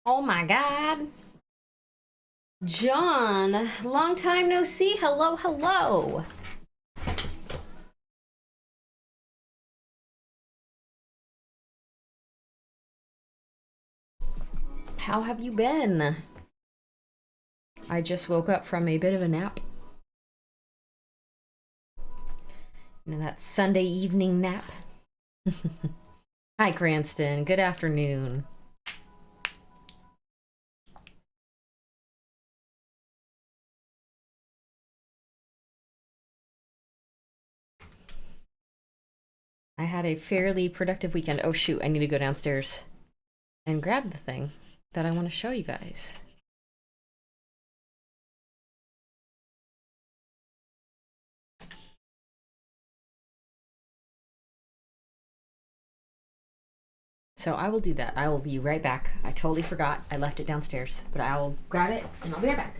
Oh my God. John, long time no see. Hello, hello. How have you been? I just woke up from a bit of a nap. You know, that Sunday evening nap. Hi, Cranston. Good afternoon. I had a fairly productive weekend. Oh shoot, I need to go downstairs and grab the thing that I want to show you guys. So I will do that. I will be right back. I totally forgot. I left it downstairs, but I will grab it and I'll be right back.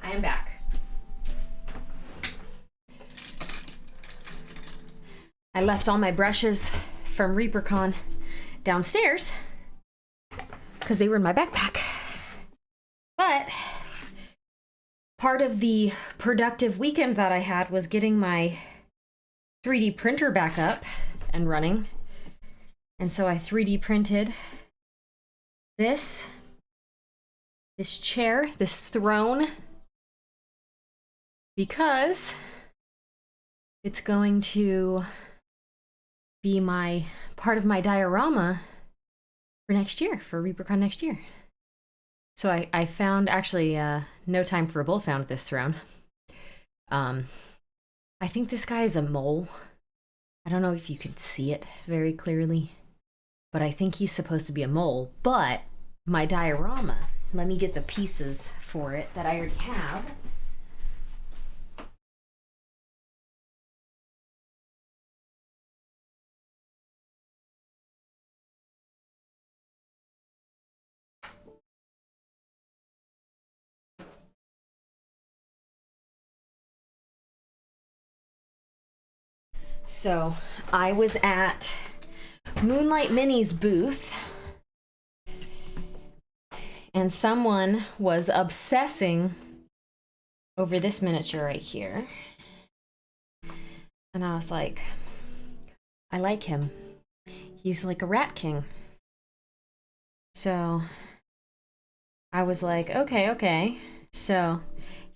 I am back. I left all my brushes from ReaperCon downstairs because they were in my backpack. But part of the productive weekend that I had was getting my 3D printer back up and running. And so I 3D printed this chair, this throne, because it's going to be my part of my diorama for next year, for ReaperCon next year. So I found, actually, No Time for a Bull found this throne. I think this guy is a mole. I don't know if you can see it very clearly, but I think he's supposed to be a mole. But my diorama, let me get the pieces for it that I already have. So I was at Moonlight Mini's booth and someone was obsessing over this miniature right here. And I was like, I like him. He's like a rat king. So I was like, okay. So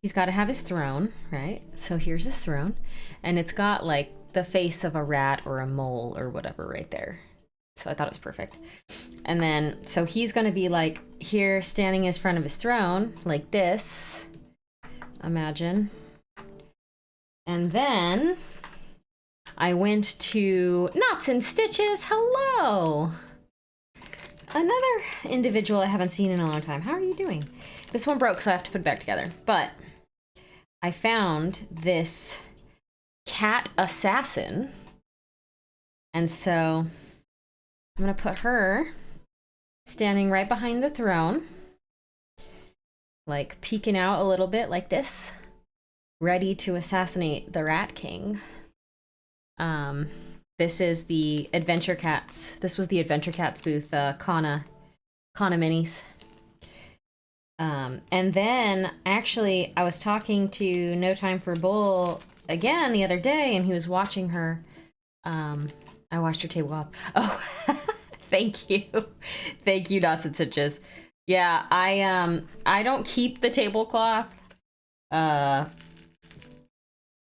he's got to have his throne, right? So here's his throne. And it's got like the face of a rat or a mole or whatever right there. So I thought it was perfect. And then, so he's going to be like here standing in front of his throne, like this. Imagine. And then I went to Knots and Stitches. Hello! Another individual I haven't seen in a long time. How are you doing? This one broke, so I have to put it back together. But I found this cat assassin. And so I'm going to put her standing right behind the throne, like peeking out a little bit like this, ready to assassinate the Rat King. This is the Adventure Cats. This was the Adventure Cats booth, Kana Minis. And then actually I was talking to No Time for a Bull again the other day, and he was watching her. I watched her tablecloth. Oh, thank you. Thank you, Dots and Stitches. Yeah, I don't keep the tablecloth.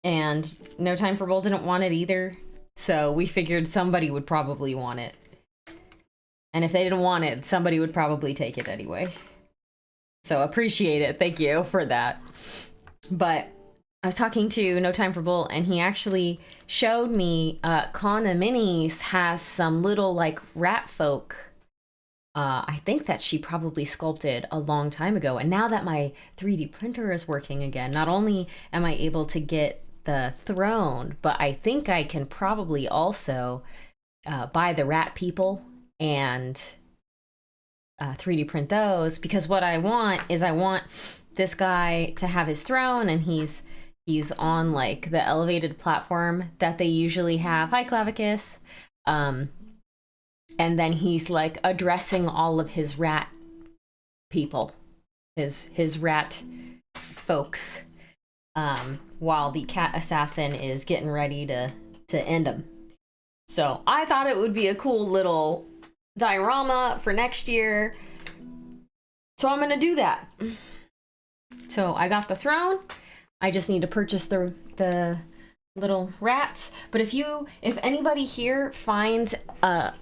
And No Time for Bull didn't want it either. So we figured somebody would probably want it. And if they didn't want it, somebody would probably take it anyway. So appreciate it. Thank you for that. But I was talking to No Time for Bull, and he actually showed me Kana Minis has some little like rat folk. I think that she probably sculpted a long time ago. And now that my 3D printer is working again, not only am I able to get the throne, but I think I can probably also buy the rat people and 3D print those, because what I want is I want this guy to have his throne, and he's on like the elevated platform that they usually have. Hi, Clavicus. And then he's like addressing all of his rat people, his rat folks, while the cat assassin is getting ready to end him. So I thought it would be a cool little diorama for next year. So I'm gonna do that. So I got the throne. I just need to purchase the little rats. But if anybody here finds a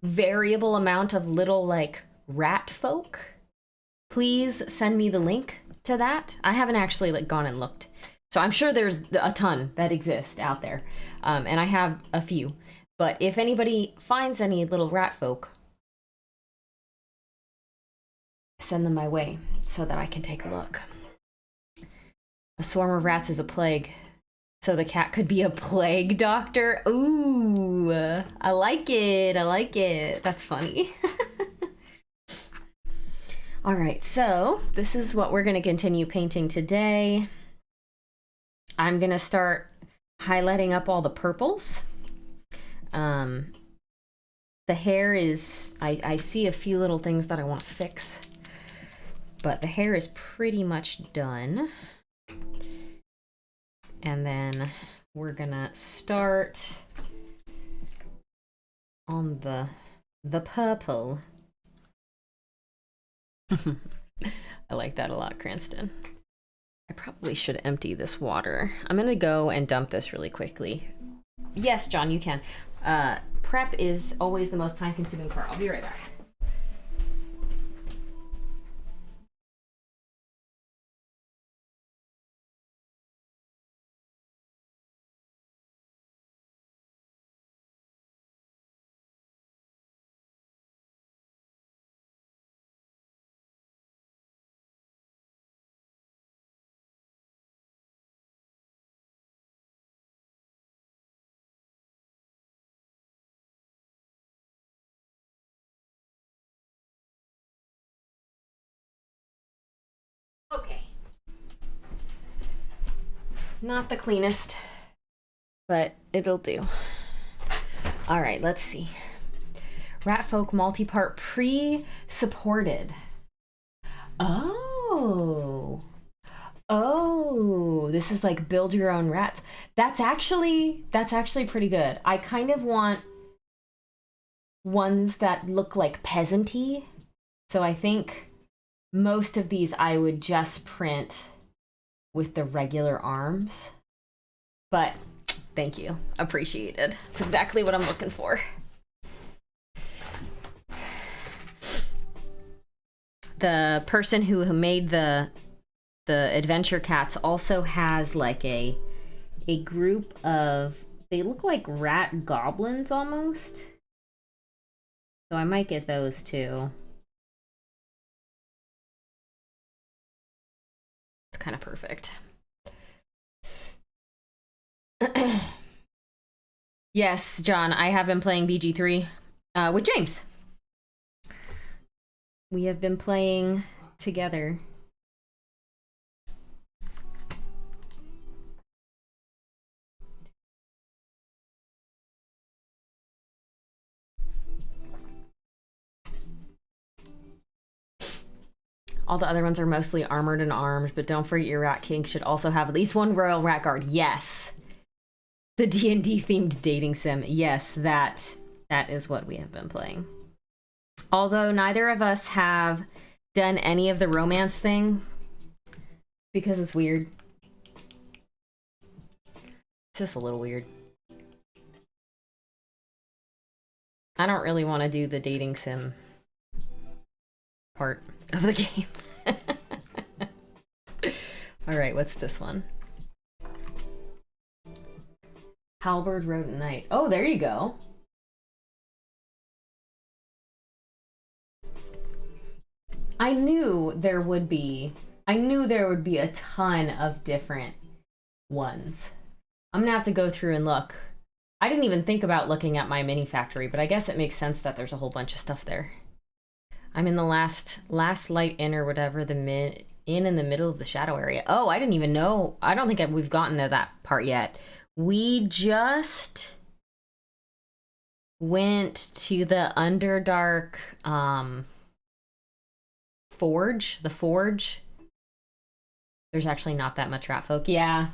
variable amount of little like rat folk, please send me the link to that. I haven't actually like gone and looked, so I'm sure there's a ton that exist out there, and I have a few. But if anybody finds any little rat folk, send them my way so that I can take a look. A swarm of rats is a plague. So the cat could be a plague doctor. Ooh, I like it. I like it. That's funny. All right, so this is what we're going to continue painting today. I'm going to start highlighting up all the purples. The hair is, I see a few little things that I want to fix, but the hair is pretty much done. And then we're gonna start on the purple. I like that a lot, Cranston. I probably should empty this water. I'm gonna go and dump this really quickly. Yes, John, you can. Prep is always the most time-consuming part. I'll be right back. Okay. Not the cleanest, but it'll do. All right, let's see. Ratfolk multi-part pre-supported. Oh, this is like build your own rats. That's actually pretty good. I kind of want ones that look like peasant-y. So I think most of these I would just print with the regular arms. But thank you, appreciated. It's exactly what I'm looking for. The person who made the adventure cats also has like a group of, they look like rat goblins almost. So I might get those too. It's kind of perfect. Yes, John, I have been playing BG3 with James. We have been playing together. All the other ones are mostly armored and armed, but don't forget your Rat King should also have at least one Royal Rat Guard. Yes. The D&D themed dating sim. Yes, that is what we have been playing. Although neither of us have done any of the romance thing because it's weird. It's just a little weird. I don't really want to do the dating sim part of the game. All right, what's this one? Halberd Rodent Knight. Oh, there you go. I knew there would be a ton of different ones. I'm gonna have to go through and look. I didn't even think about looking at my mini factory, but I guess it makes sense that there's a whole bunch of stuff there. I'm in the last light in or whatever, the in the middle of the shadow area. Oh, I didn't even know. I don't think we've gotten to that part yet. We just went to the Underdark Forge. The Forge. There's actually not that much rat folk. Yeah.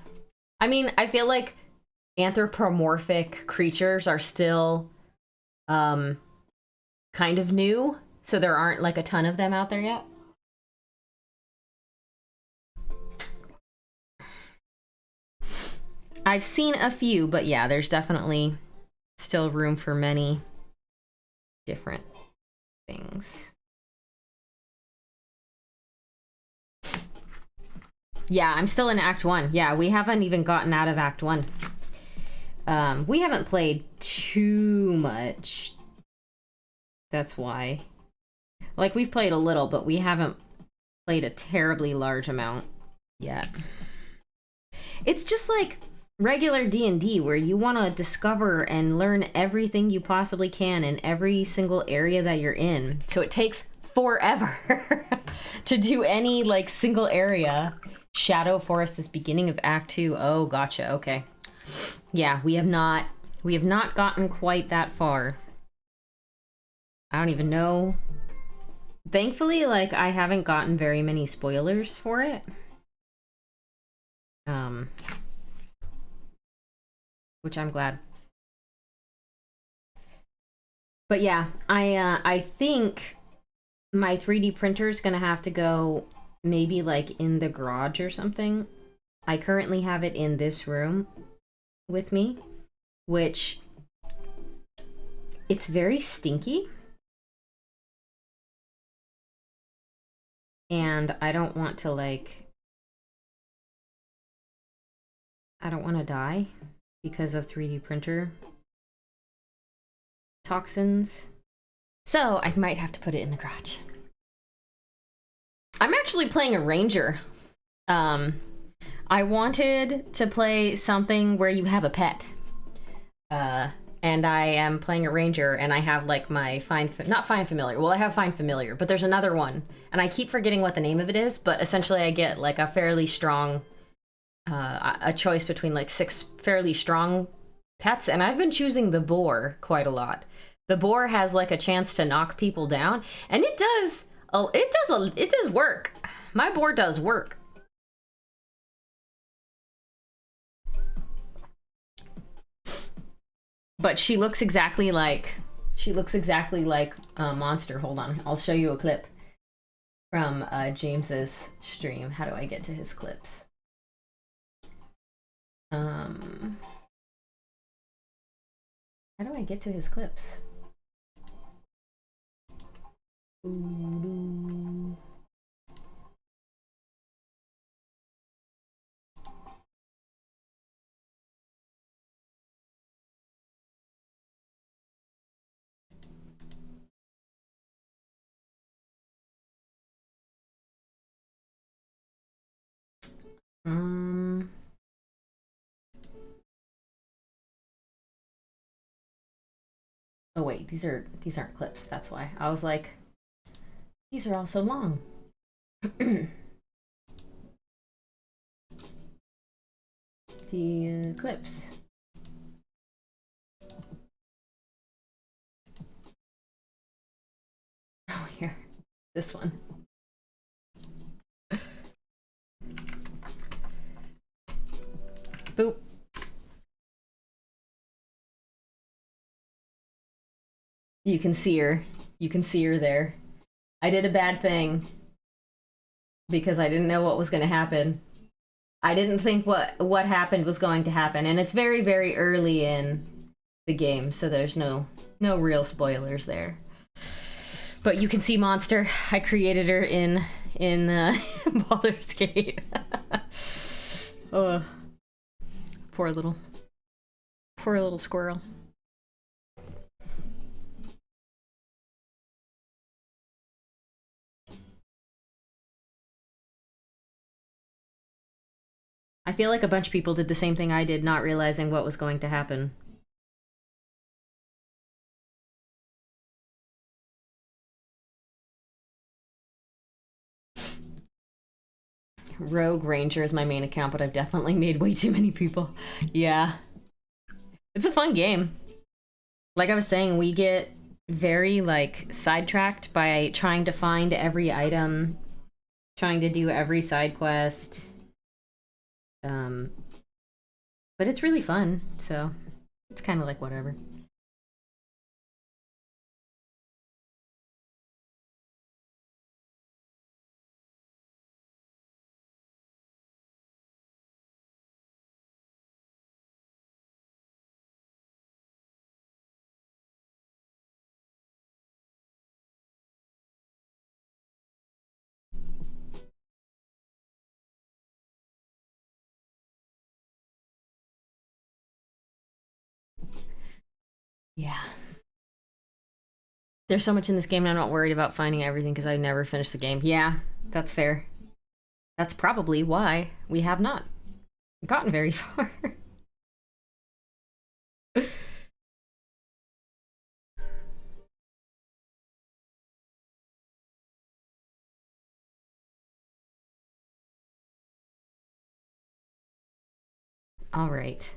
I mean, I feel like anthropomorphic creatures are still kind of new, so there aren't like a ton of them out there yet. I've seen a few, but yeah, there's definitely still room for many different things. Yeah, I'm still in Act 1. Yeah, we haven't even gotten out of Act 1. We haven't played too much. That's why. Like, we've played a little, but we haven't played a terribly large amount yet. It's just like regular D&D, where you want to discover and learn everything you possibly can in every single area that you're in. So it takes forever to do any, like, single area. Shadow Forest is beginning of Act 2. Oh, gotcha. Okay. Yeah, we have not gotten quite that far. I don't even know. Thankfully, like, I haven't gotten very many spoilers for it. Which I'm glad. But yeah, I think my 3D printer is gonna have to go maybe like in the garage or something. I currently have it in this room with me, which it's very stinky. And I don't want to die because of 3D printer toxins. So I might have to put it in the garage. I'm actually playing a ranger. I wanted to play something where you have a pet. And I am playing a ranger, and I have like my not Find Familiar. Well, I have Find Familiar, but there's another one, and I keep forgetting what the name of it is, but essentially I get like a fairly strong, a choice between like 6 fairly strong pets, and I've been choosing the boar quite a lot. The boar has like a chance to knock people down, and it does work. My boar does work. But she looks exactly like Monster. Hold on, I'll show you a clip from James's stream. How do I get to his clips? How do I get to his clips? Ooh. Oh wait, these aren't clips. That's why. I was like, these are all so long. The clips. Oh, here. This one. Boop. You can see her. You can see her there. I did a bad thing because I didn't know what was going to happen. I didn't think what happened was going to happen, and it's very, very early in the game, so there's no real spoilers there. But you can see Monster. I created her in Baldur's Gate. Oh, poor little squirrel. I feel like a bunch of people did the same thing I did, not realizing what was going to happen. Rogue Ranger is my main account, but I've definitely made way too many people. Yeah. It's a fun game. Like I was saying, we get very, like, sidetracked by trying to find every item, trying to do every side quest. But it's really fun, so it's kind of like whatever. Yeah. There's so much in this game and I'm not worried about finding everything because I never finished the game. Yeah, that's fair. That's probably why we have not gotten very far. All right.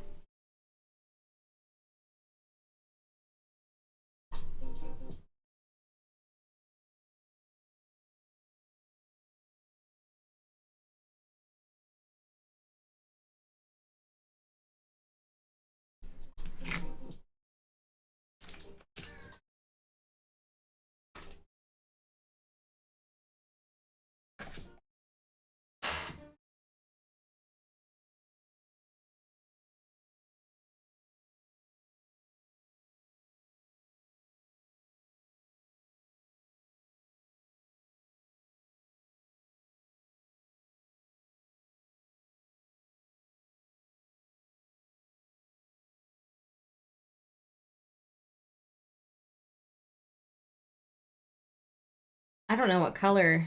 I don't know what color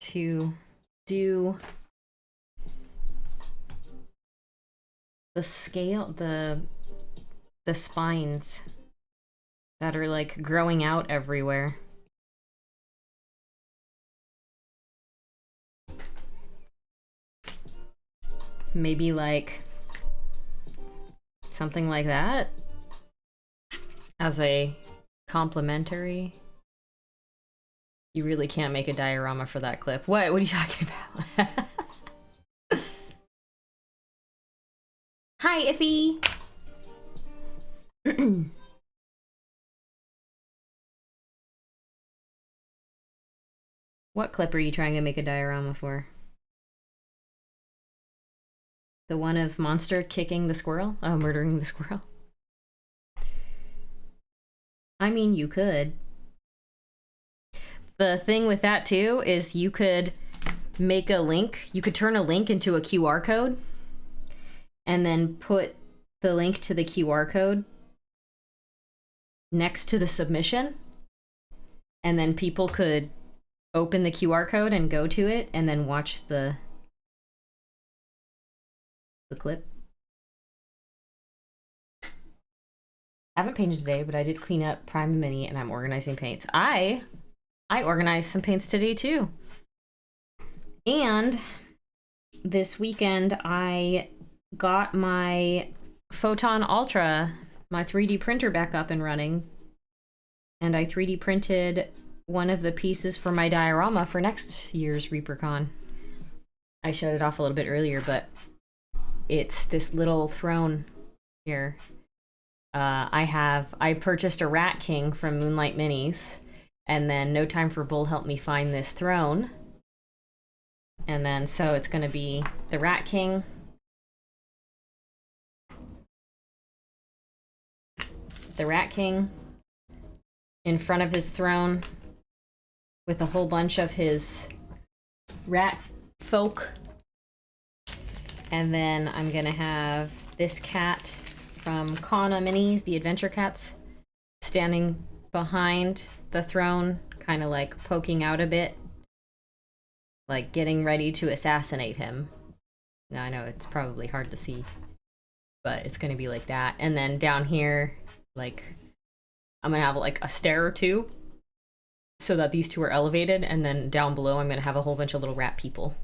to do the scale, the spines that are like growing out everywhere. Maybe like something like that as a complementary. You really can't make a diorama for that clip. What are you talking about? Hi, Iffy! What clip are you trying to make a diorama for? The one of Monster kicking the squirrel? Oh, murdering the squirrel? I mean, you could. The thing with that, too, is you could make a link. You could turn a link into a QR code and then put the link to the QR code next to the submission. And then people could open the QR code and go to it and then watch the clip. I haven't painted today, but I did clean up Prime and Mini and I'm organizing paints. I organized some paints today too. And this weekend I got my Photon Ultra, my 3D printer, back up and running. And I 3D printed one of the pieces for my diorama for next year's ReaperCon. I showed it off a little bit earlier, but it's this little throne here. I purchased a Rat King from Moonlight Minis, and then No Time for Bull helped me find this throne. And then, so it's gonna be the Rat King. The Rat King in front of his throne with a whole bunch of his rat folk. And then I'm gonna have this cat from Kana Minis, the Adventure Cats, standing behind the throne, kind of like poking out a bit, like getting ready to assassinate him. Now I know it's probably hard to see, but it's gonna be like that. And then down here, like, I'm gonna have like a stair or two so that these two are elevated, and then down below I'm gonna have a whole bunch of little rat people.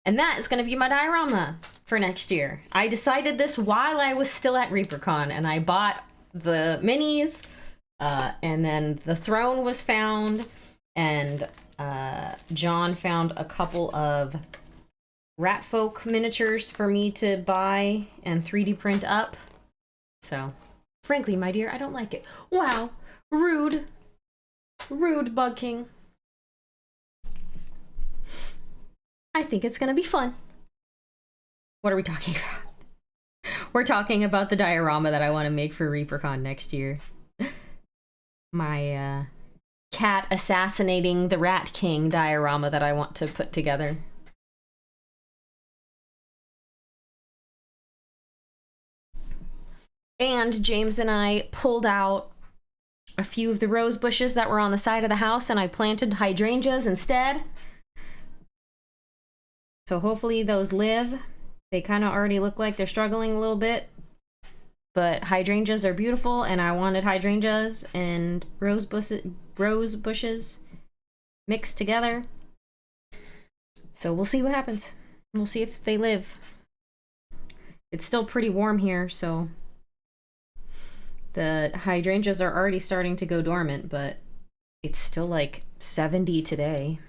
And that is gonna be my diorama for next year. I decided this while I was still at ReaperCon, and I bought the minis, and then the throne was found, and John found a couple of rat folk miniatures for me to buy and 3D print up. So, frankly, my dear, I don't like it. Wow, rude. Rude, Bug King. I think it's gonna be fun. What are we talking about? We're talking about the diorama that I want to make for ReaperCon next year. My cat assassinating the Rat King diorama that I want to put together. And James and I pulled out a few of the rose bushes that were on the side of the house, and I planted hydrangeas instead. So hopefully those live. They kind of already look like they're struggling a little bit, but hydrangeas are beautiful, and I wanted hydrangeas and rose bushes mixed together. So we'll see what happens. We'll see if they live. It's still pretty warm here, so the hydrangeas are already starting to go dormant, but it's still like 70 today.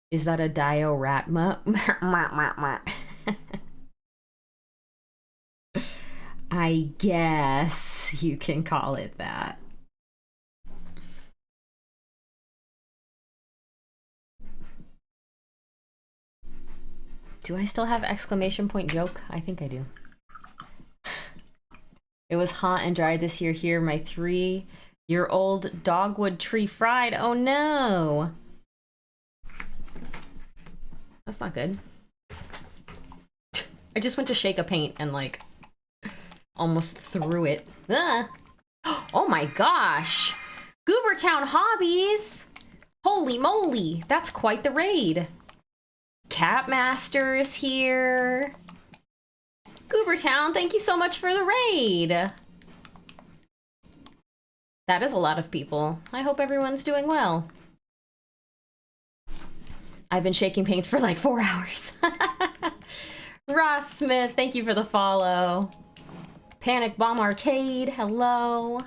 Is that a dio rat? I guess you can call it that. Do I still have exclamation point joke? I think I do. It was hot and dry this year here. My 3-year-old dogwood tree fried. Oh no! That's not good. I just went to shake a paint and like almost threw it. Ah. Oh my gosh! Goobertown Hobbies! Holy moly! That's quite the raid. Catmaster is here. Goobertown, thank you so much for the raid. That is a lot of people. I hope everyone's doing well. I've been shaking paints for like 4 hours. Ross Smith, thank you for the follow. Panic Bomb Arcade, hello.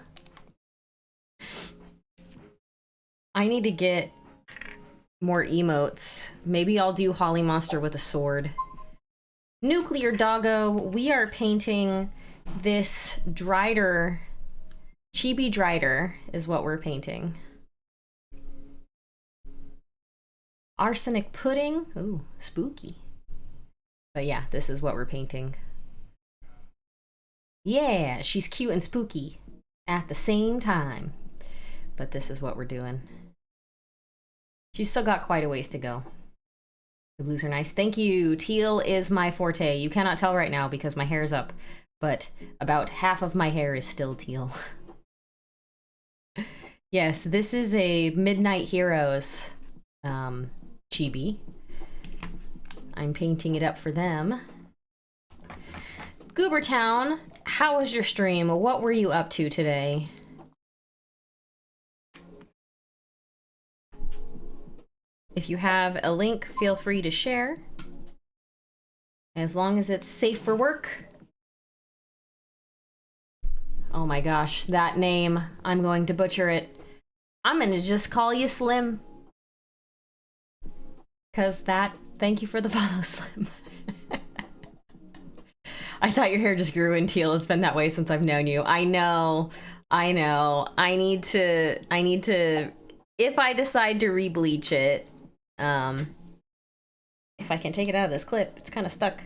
I need to get more emotes. Maybe I'll do Holly Monster with a sword. Nuclear Doggo, we are painting this Drider. Chibi Drider is what we're painting. Arsenic Pudding, ooh, spooky. But yeah, this is what we're painting. Yeah, she's cute and spooky at the same time. But this is what we're doing. She's still got quite a ways to go. The blues are nice. Thank you. Teal is my forte. You cannot tell right now because my hair's up, but about half of my hair is still teal. Yes, this is a Midnight Heroes chibi. I'm painting it up for them. Goobertown, how was your stream? What were you up to today? If you have a link, feel free to share. As long as it's safe for work. Oh my gosh, that name. I'm going to butcher it. I'm gonna just call you Slim. Cause that, thank you for the follow, Slim. I thought your hair just grew in teal. It's been that way since I've known you. I know. I need to, if I decide to re-bleach it, if I can take it out of this clip. It's kind of stuck.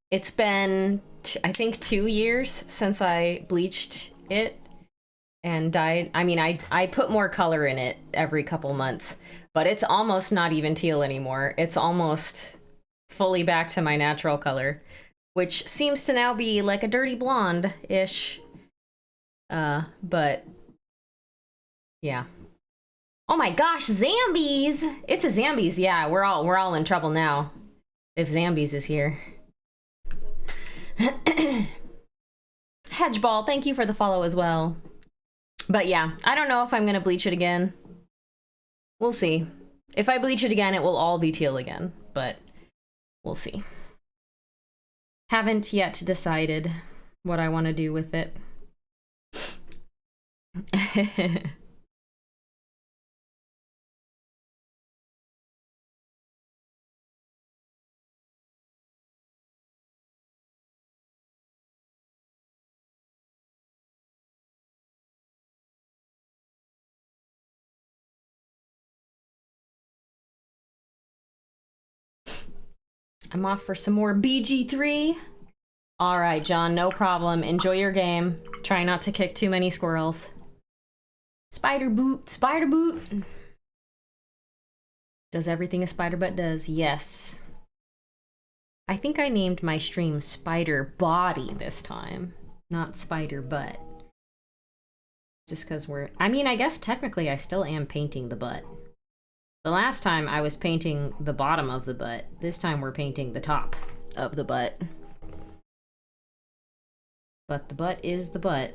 It's been, I think, 2 years since I bleached it and dyed. I mean, I put more color in it every couple months, but it's almost not even teal anymore. It's almost fully back to my natural color, which seems to now be like a dirty blonde-ish. But yeah. Oh my gosh, Zambies! It's a Zambies. Yeah, we're all in trouble now if Zambies is here. Hedgeball, thank you for the follow as well. But yeah, I don't know if I'm gonna bleach it again. We'll see. If I bleach it again, it will all be teal again, but we'll see. Haven't yet decided what I want to do with it. I'm off for some more BG3. All right, John, no problem. Enjoy your game. Try not to kick too many squirrels. Spider boot, spider boot. Does everything a spider butt does? Yes. I think I named my stream Spider Body this time, not Spider Butt. Just because I mean, I guess technically I still am painting the butt. The last time I was painting the bottom of the butt. This time we're painting the top of the butt. But the butt is the butt.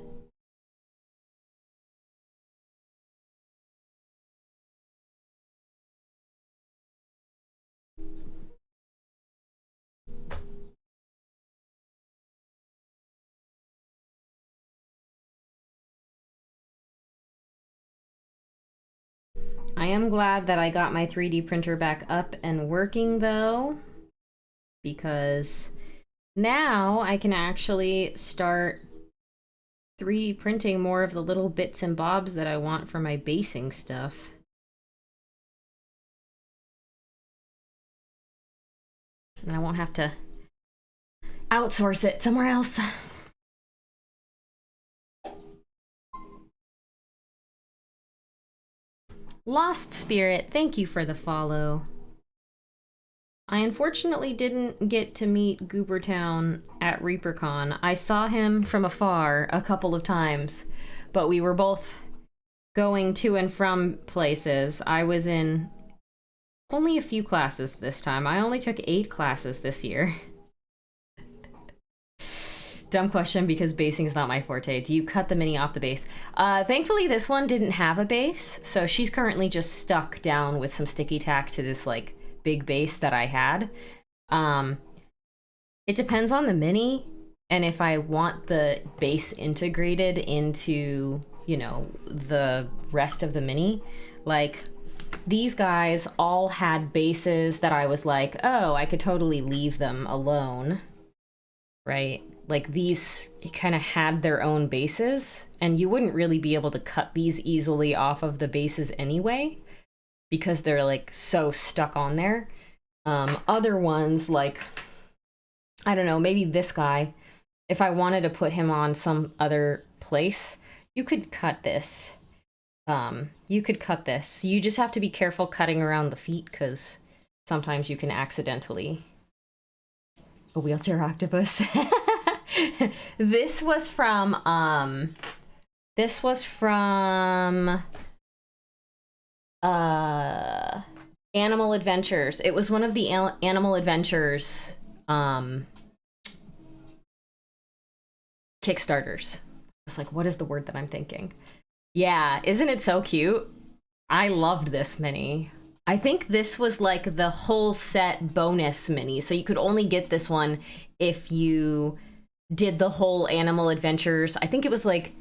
I am glad that I got my 3D printer back up and working though, because now I can actually start 3D printing more of the little bits and bobs that I want for my basing stuff. And I won't have to outsource it somewhere else. Lost Spirit, thank you for the follow. I unfortunately didn't get to meet Goobertown at ReaperCon. I saw him from afar a couple of times, but we were both going to and from places. I was in only a few classes this time. I only took 8 classes this year. Dumb question because basing is not my forte. Do you cut the mini off the base? Thankfully this one didn't have a base, so she's currently just stuck down with some sticky tack to this like big base that I had. It depends on the mini and if I want the base integrated into, you know, the rest of the mini. Like these guys all had bases that I was like, oh, I could totally leave them alone, right? Like these kind of had their own bases and you wouldn't really be able to cut these easily off of the bases anyway because they're like so stuck on there. Other ones like, I don't know, maybe this guy, if I wanted to put him on some other place, you could cut this. You could cut this. You just have to be careful cutting around the feet because sometimes you can accidentally. A wheelchair octopus. This was from Animal Adventures. It was one of the Animal Adventures Kickstarters. I was like, what is the word that I'm thinking? Yeah, isn't it so cute? I loved this mini. I think this was like the whole set bonus mini, so you could only get this one if you did the whole Animal Adventures. I think it was like,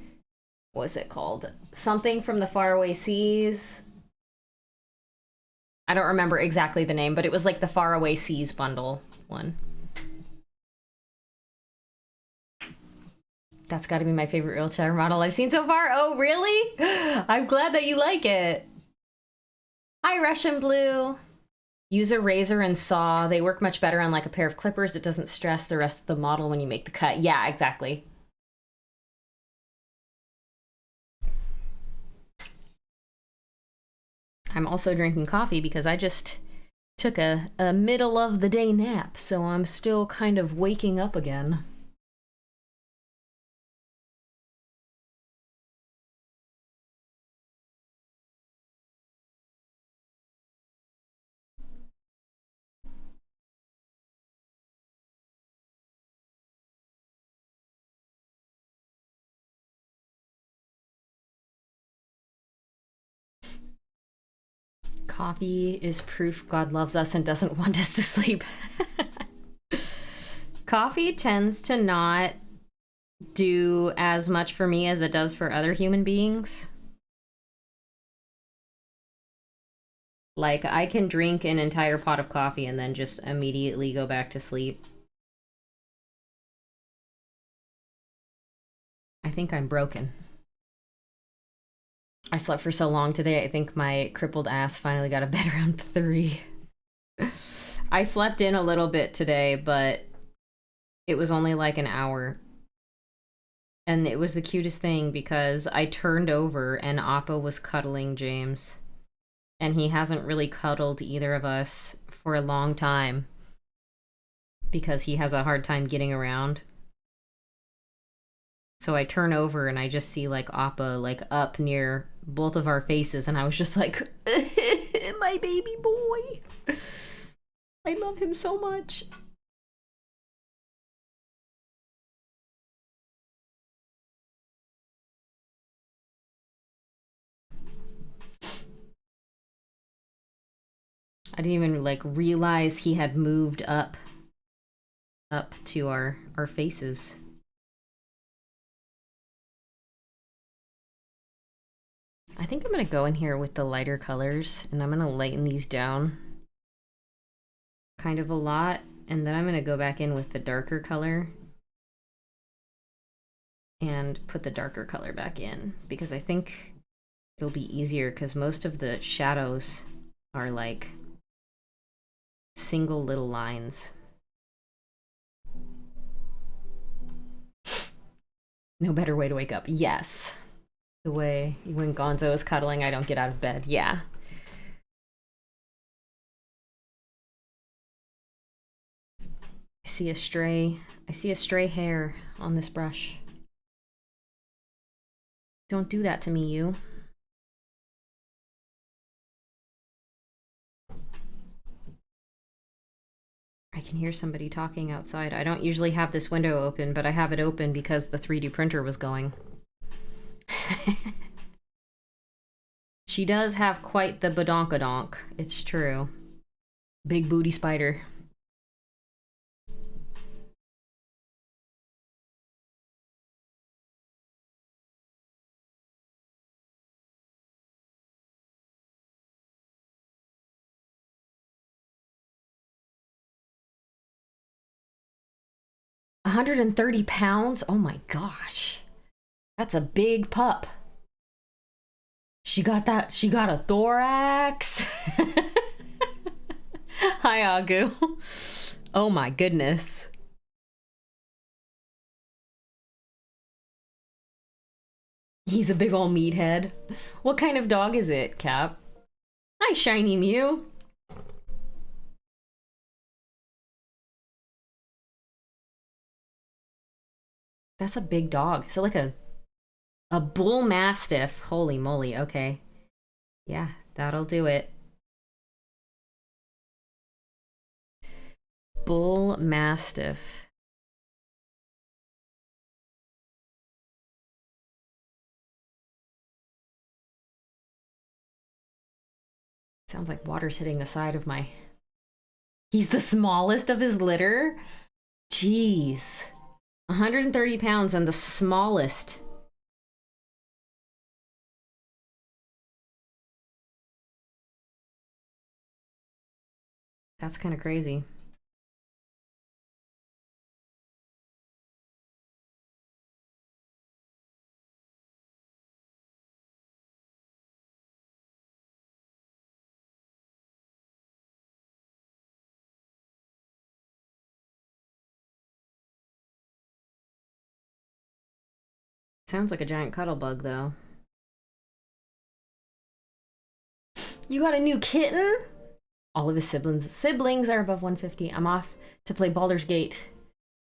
what was it called? Something from the Faraway Seas. I don't remember exactly the name, but it was like the Faraway Seas bundle one. That's got to be my favorite wheelchair model I've seen so far. Oh, really? I'm glad that you like it. Hi, Russian Blue. Use a razor and saw. They work much better on like a pair of clippers. It doesn't stress the rest of the model when you make the cut. Yeah, exactly. I'm also drinking coffee because I just took a middle of the day nap, so I'm still kind of waking up again. Coffee is proof God loves us and doesn't want us to sleep. Coffee tends to not do as much for me as it does for other human beings. Like, I can drink an entire pot of coffee and then just immediately go back to sleep. I think I'm broken. I slept for so long today, I think my crippled ass finally got a bed around 3. I slept in a little bit today, but it was only like an hour. And it was the cutest thing because I turned over and Appa was cuddling James. And he hasn't really cuddled either of us for a long time because he has a hard time getting around. So I turn over and I just see like Appa like up near both of our faces, and I was just like, my baby boy. I love him so much. I didn't even like realize he had moved up to our faces. I think I'm gonna go in here with the lighter colors and I'm gonna lighten these down kind of a lot, and then I'm gonna go back in with the darker color and put the darker color back in because I think it'll be easier because most of the shadows are like single little lines. No better way to wake up. Yes. The way when Gonzo is cuddling, I don't get out of bed. Yeah. I see a stray hair on this brush. Don't do that to me, you. I can hear somebody talking outside. I don't usually have this window open, but I have it open because the 3D printer was going. She does have quite the badonkadonk. It's true. Big booty spider. £130? Oh my gosh. That's a big pup. She got a thorax. Hi, Agu. Oh my goodness. He's a big old meathead. What kind of dog is it, Cap? Hi, Shiny Mew. That's a big dog. Is it like a bull mastiff? Holy moly, okay. Yeah, that'll do it. Bull mastiff. Sounds like water's hitting the side of my... He's the smallest of his litter? Jeez. 130 pounds and the smallest. That's kind of crazy. Sounds like a giant cuddle bug, though. You got a new kitten? All of his siblings are above 150. I'm off to play Baldur's Gate.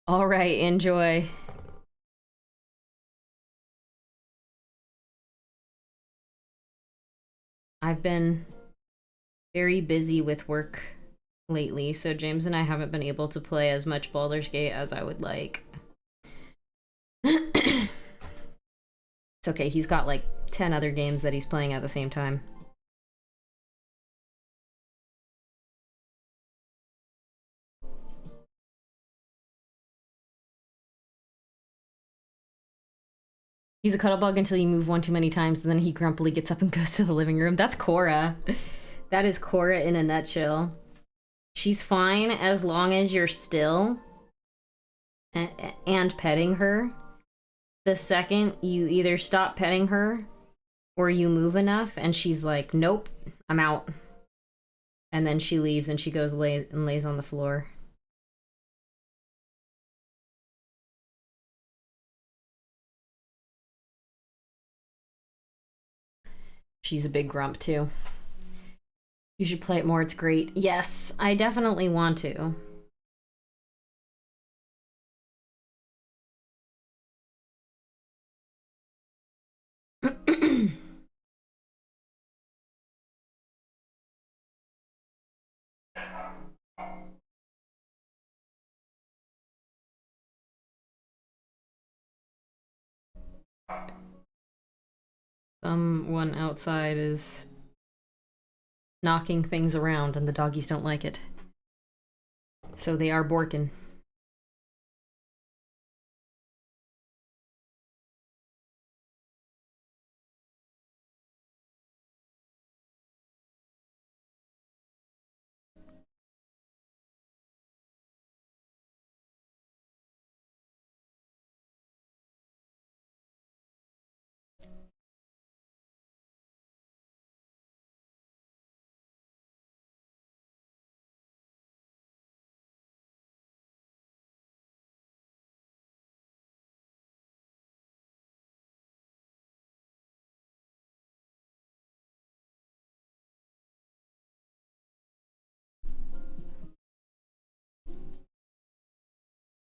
All right, enjoy. I've been very busy with work lately, so James and I haven't been able to play as much Baldur's Gate as I would like. It's okay, he's got like 10 other games that he's playing at the same time. He's a cuddle bug until you move one too many times, and then he grumpily gets up and goes to the living room. That's Cora. That is Cora in a nutshell. She's fine as long as you're still and petting her. The second you either stop petting her or you move enough, and she's like, nope, I'm out. And then she leaves and she goes and lays on the floor. She's a big grump too. You should play it more, it's great. Yes, I definitely want to. Someone outside is knocking things around and the doggies don't like it. So they are borking.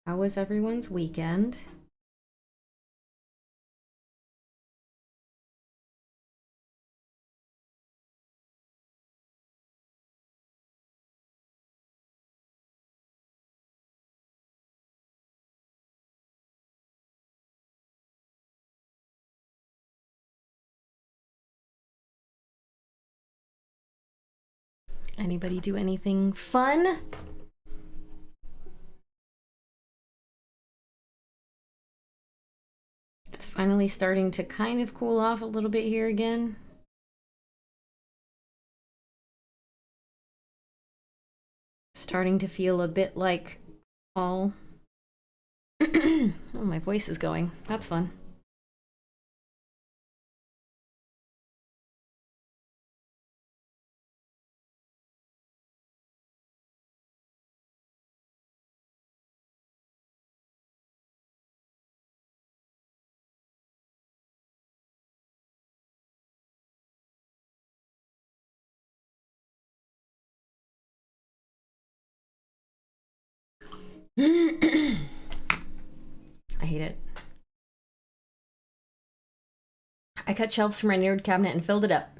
How was everyone's weekend? Anybody do anything fun? It's finally starting to kind of cool off a little bit here again. Starting to feel a bit like fall. Oh, my voice is going. That's fun. I hate it. I cut shelves from my nerd cabinet and filled it up.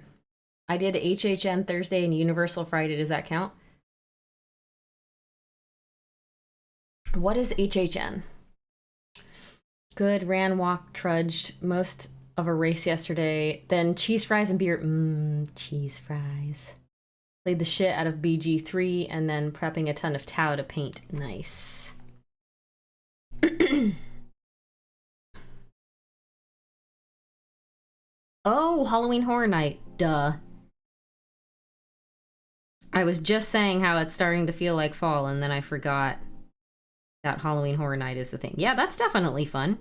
I did HHN Thursday and Universal Friday. Does that count? What is HHN? Good, ran, walked, trudged most of a race yesterday. Then cheese fries and beer. Cheese fries. Played the shit out of BG3 and then prepping a ton of Tau to paint. Nice. Oh, Halloween Horror Night. Duh. I was just saying how it's starting to feel like fall, and then I forgot that Halloween Horror Night is the thing. Yeah, that's definitely fun.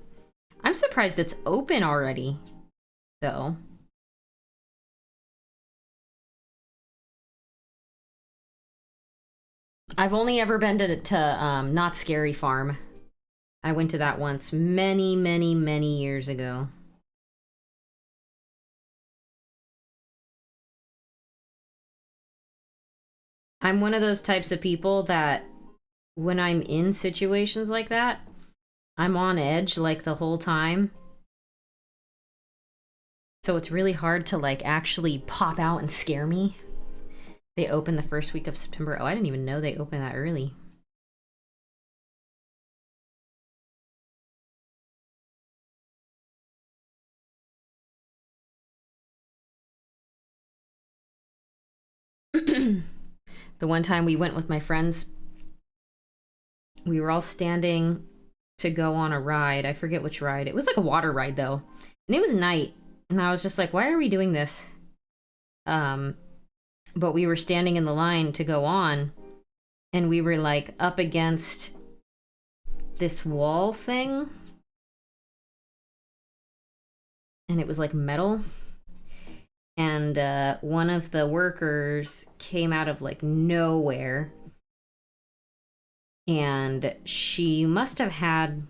I'm surprised it's open already, though. I've only ever been to Not Scary Farm. I went to that once many, many, many years ago. I'm one of those types of people that when I'm in situations like that, I'm on edge like the whole time. So it's really hard to like actually pop out and scare me. They open the first week of September. Oh, I didn't even know they opened that early. The one time we went with my friends, we were all standing to go on a ride. I forget which ride. It was like a water ride though. And it was night. And I was just like, why are we doing this? But we were standing in the line to go on, and we were like up against this wall thing. And it was like metal. And one of the workers came out of like nowhere, and she must have had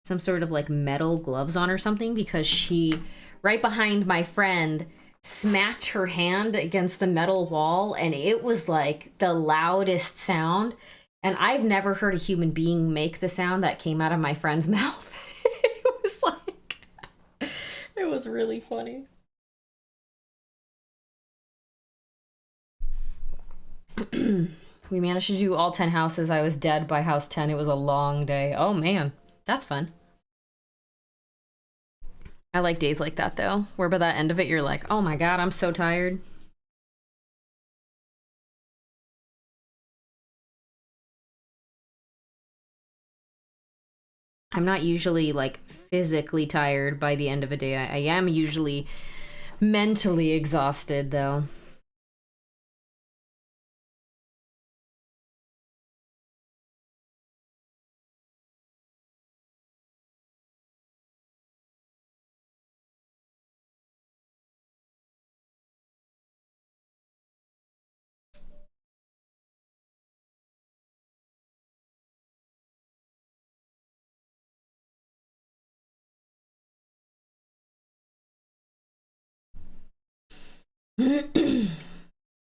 some sort of like metal gloves on or something, because she, right behind my friend, smacked her hand against the metal wall, and it was like the loudest sound. And I've never heard a human being make the sound that came out of my friend's mouth. It was like, it was really funny. We managed to do all 10 houses. I was dead by house 10. It was a long day. Oh man, that's fun. I like days like that though, where by the end of it you're like, oh my god, I'm so tired. I'm not usually like physically tired by the end of a day. I am usually mentally exhausted though.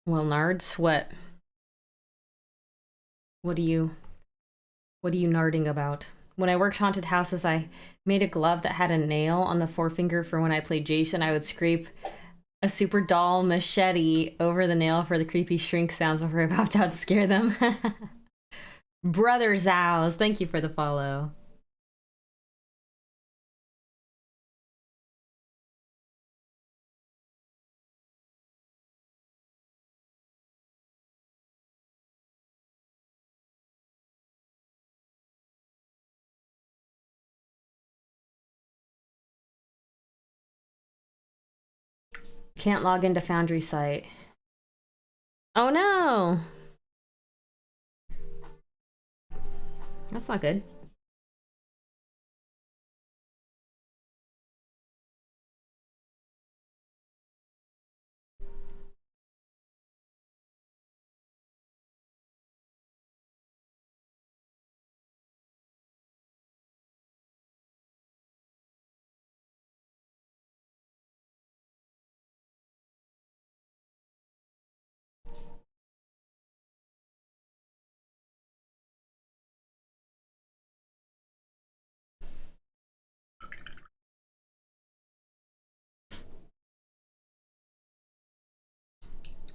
Well, Nards, what do you what are you narding about? When I worked haunted houses, I made a glove that had a nail on the forefinger for when I played Jason. I would scrape a super doll machete over the nail for the creepy shrink sounds before I popped out to scare them. Brother Zows, thank you for the follow. Can't log into Foundry site. Oh no! That's not good.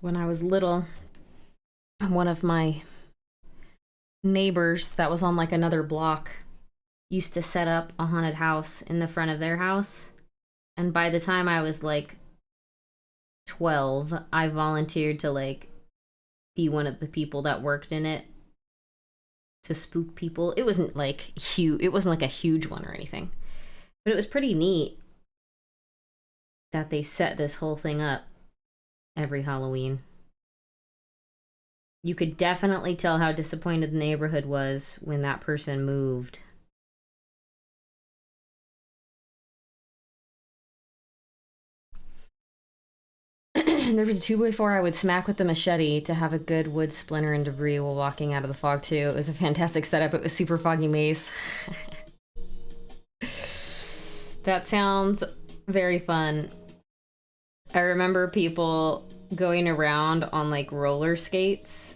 When I was little, one of my neighbors that was on like another block used to set up a haunted house in the front of their house. And by the time I was like 12, I volunteered to like be one of the people that worked in it to spook people. It wasn't like huge, it wasn't like a huge one or anything. But it was pretty neat that they set this whole thing up every Halloween. You could definitely tell how disappointed the neighborhood was when that person moved. There was a 2x4 I would smack with the machete to have a good wood splinter and debris while walking out of the fog too. It was a fantastic setup. It was super foggy maze. That sounds very fun. I remember people going around on like roller skates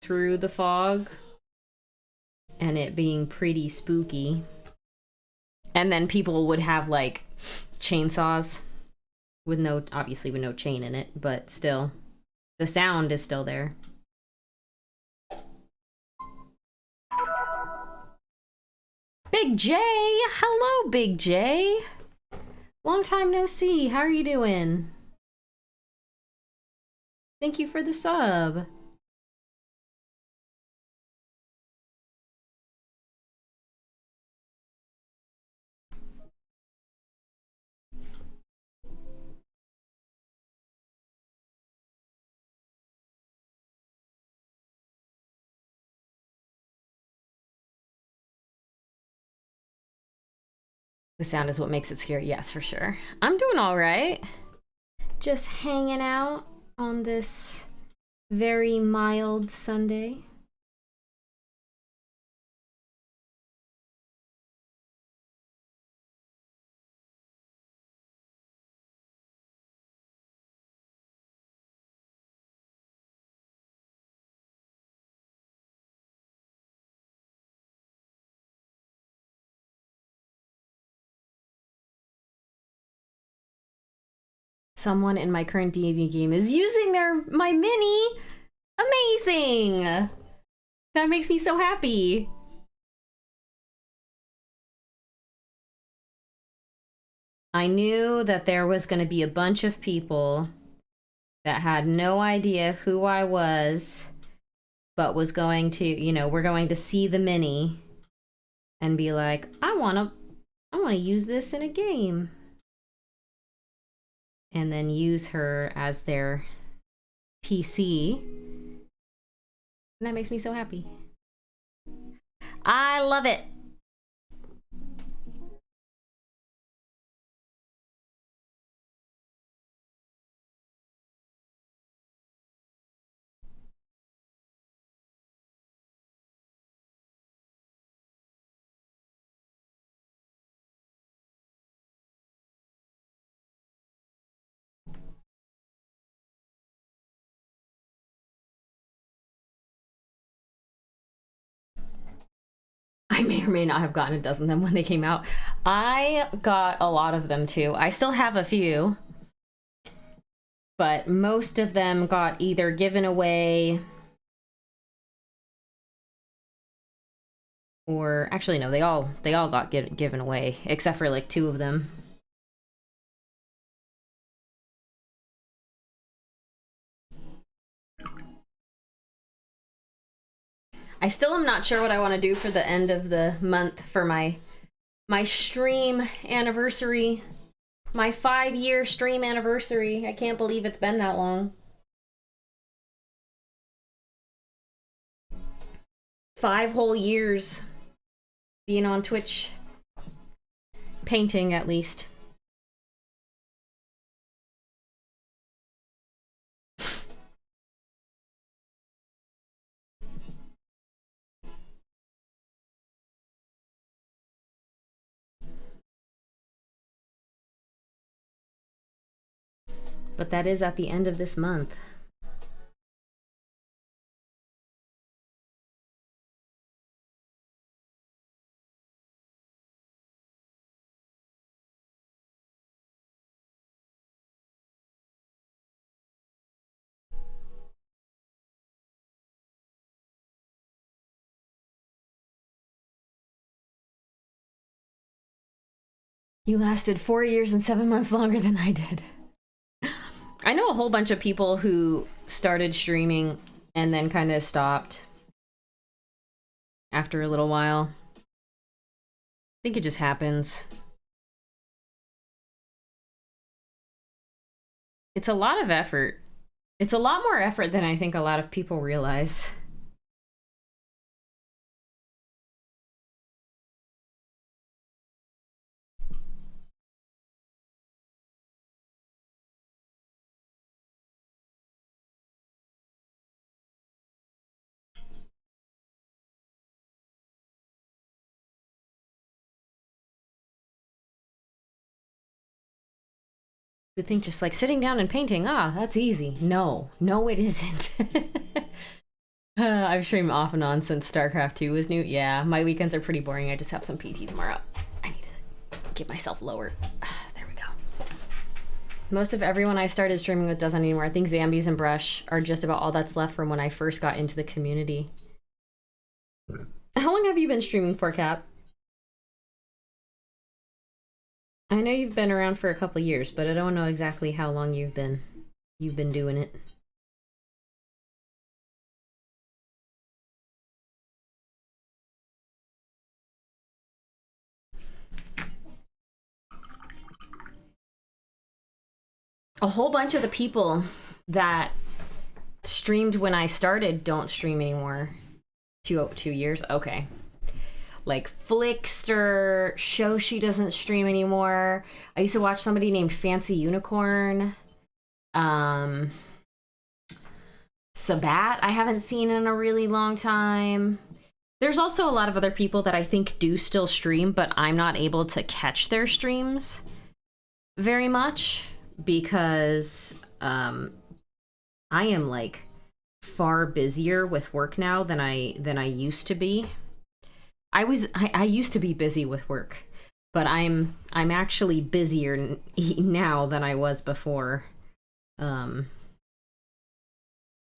through the fog and it being pretty spooky. And then people would have like chainsaws with no, obviously with no chain in it, but still, the sound is still there. Big J! Hello, Big J! Long time no see. How are you doing? Thank you for the sub. The sound is what makes it scary. Yes, for sure. I'm doing all right. Just hanging out on this very mild Sunday. Someone in my current D&D game is using my mini. Amazing! That makes me so happy. I knew that there was going to be a bunch of people that had no idea who I was, but was going to, you know, we're going to see the mini and be like, I want to use this in a game. And then use her as their PC. And that makes me so happy. I love it. I may or may not have gotten a dozen of them when they came out. I got a lot of them too. I still have a few, but most of them got either given away or actually no, they all got given away except for like 2 of them. I still am not sure what I want to do for the end of the month for my stream anniversary. My 5-year stream anniversary. I can't believe it's been that long. 5 whole years being on Twitch. Painting, at least. But that is at the end of this month. You lasted 4 years and 7 months longer than I did. I know a whole bunch of people who started streaming and then kind of stopped after a little while. I think it just happens. It's a lot of effort. It's a lot more effort than I think a lot of people realize. would think just like sitting down and painting, that's easy. No, it isn't. I've streamed off and on since StarCraft 2 was new. Yeah, my weekends are pretty boring. I just have some PT tomorrow. I need to get myself lower. There we go. Most of everyone I started streaming with doesn't anymore. I think Zambies and Brush are just about all that's left from when I first got into the community. How long have you been streaming for, Cap? I know you've been around for a couple years, but I don't know exactly how long you've been doing it. A whole bunch of the people that streamed when I started don't stream anymore. 2 years? Okay. Like Flickster, Shoshi doesn't stream anymore. I used to watch somebody named Fancy Unicorn. Sabat I haven't seen in a really long time. There's also a lot of other people that I think do still stream, but I'm not able to catch their streams very much because I am like far busier with work now than I used to be. I used to be busy with work, but I'm actually busier now than I was before. That's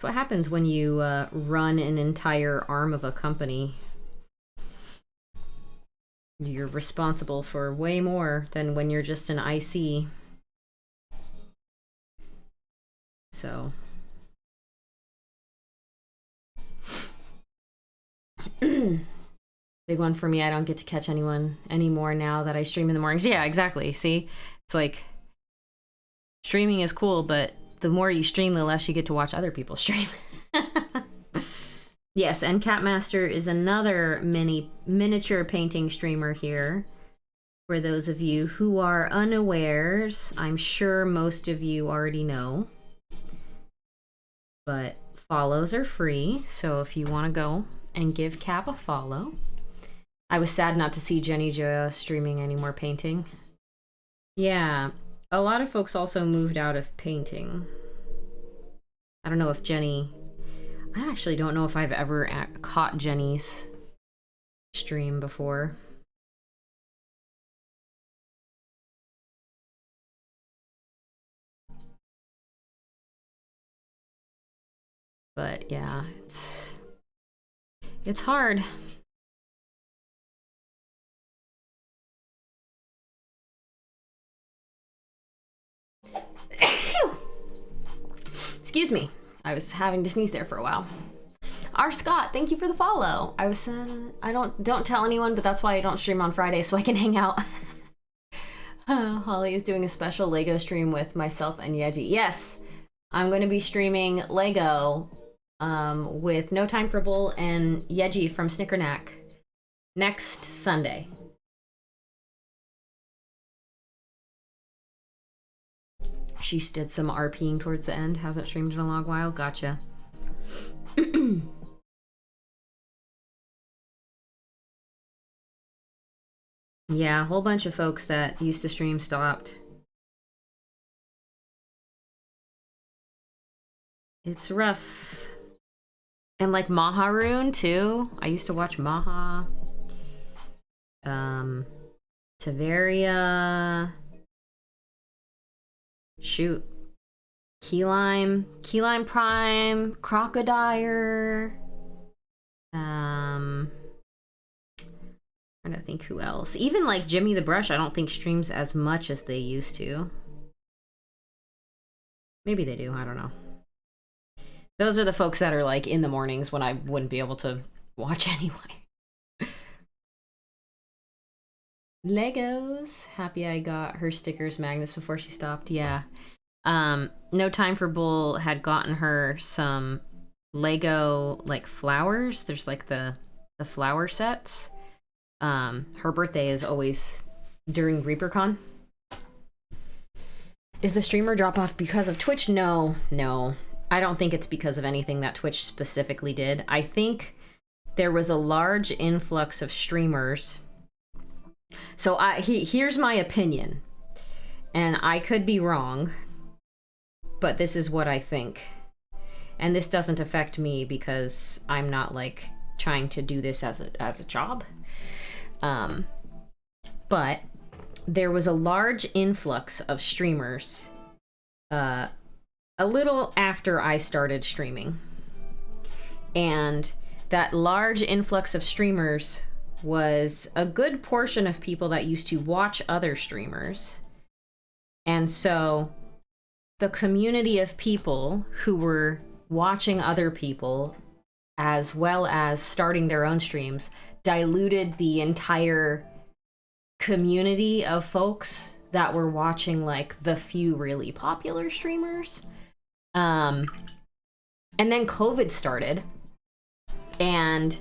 what happens when you run an entire arm of a company. You're responsible for way more than when you're just an IC. So big one for me. I don't get to catch anyone anymore now that I stream in the mornings. Yeah, exactly. See, it's like streaming is cool, but the more you stream, the less you get to watch other people stream. Yes, and Catmaster is another miniature painting streamer here. For those of you who are unawares, I'm sure most of you already know. But follows are free, so if you want to go and give Cap a follow. I was sad not to see Jenny Joya streaming any more painting. Yeah, a lot of folks also moved out of painting. I don't know if Jenny... I actually don't know if I've ever caught Jenny's stream before. But yeah, it's hard. Excuse me. I was having to sneeze there for a while. R. Scott, thank you for the follow. I was saying, don't tell anyone, but that's why I don't stream on Friday, so I can hang out. Holly is doing a special Lego stream with myself and Yeji. Yes, I'm going to be streaming Lego with No Time for Bull and Yeji from Snickernack next Sunday. She did some RPing towards the end. Hasn't streamed in a long while. Gotcha. Yeah, a whole bunch of folks that used to stream stopped. It's rough. And like Maharoon too. I used to watch Maha. Taveria. Shoot. Key Lime Prime, Crocodile. Trying to think who else. Even like Jimmy the Brush, I don't think streams as much as they used to. Maybe they do, I don't know. Those are the folks that are like in the mornings when I wouldn't be able to watch anyway. Legos. Happy I got her stickers magnets before she stopped. Yeah. No Time for Bull had gotten her some Lego like flowers. There's like the flower sets. Her birthday is always during ReaperCon. Is the streamer drop off because of Twitch? No. I don't think it's because of anything that Twitch specifically did. I think there was a large influx of streamers. So here's my opinion. And I could be wrong, but this is what I think. And this doesn't affect me because I'm not like trying to do this as a job. But there was a large influx of streamers a little after I started streaming. And that large influx of streamers was a good portion of people that used to watch other streamers. And so the community of people who were watching other people as well as starting their own streams diluted the entire community of folks that were watching like the few really popular streamers. And then COVID started, and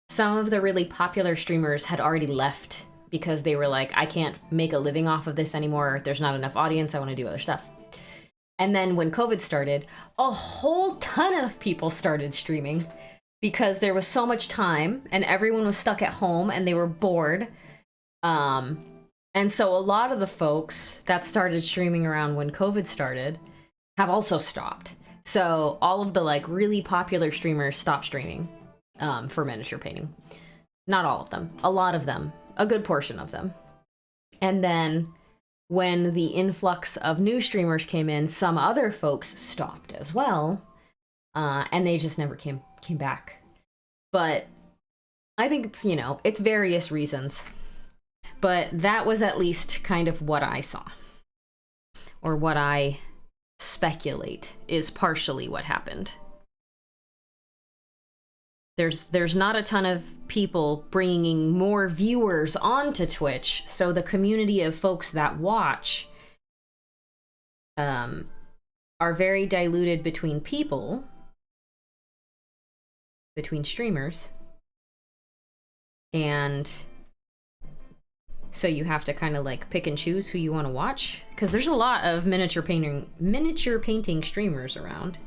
some of the really popular streamers had already left because they were like, I can't make a living off of this anymore. There's not enough audience. I want to do other stuff. And then when COVID started, a whole ton of people started streaming because there was so much time and everyone was stuck at home and they were bored. And so a lot of the folks that started streaming around when COVID started have also stopped. So all of the like really popular streamers stopped streaming for miniature painting. Not all of them, a lot of them, a good portion of them. And then when the influx of new streamers came in, some other folks stopped as well. And they just never came back. But I think it's, you know, it's various reasons. But that was at least kind of what I saw. Or what I speculate is partially what happened. There's not a ton of people bringing more viewers onto Twitch, so the community of folks that watch are very diluted between people, between streamers, and so you have to kind of like pick and choose who you want to watch, because there's a lot of miniature painting streamers around.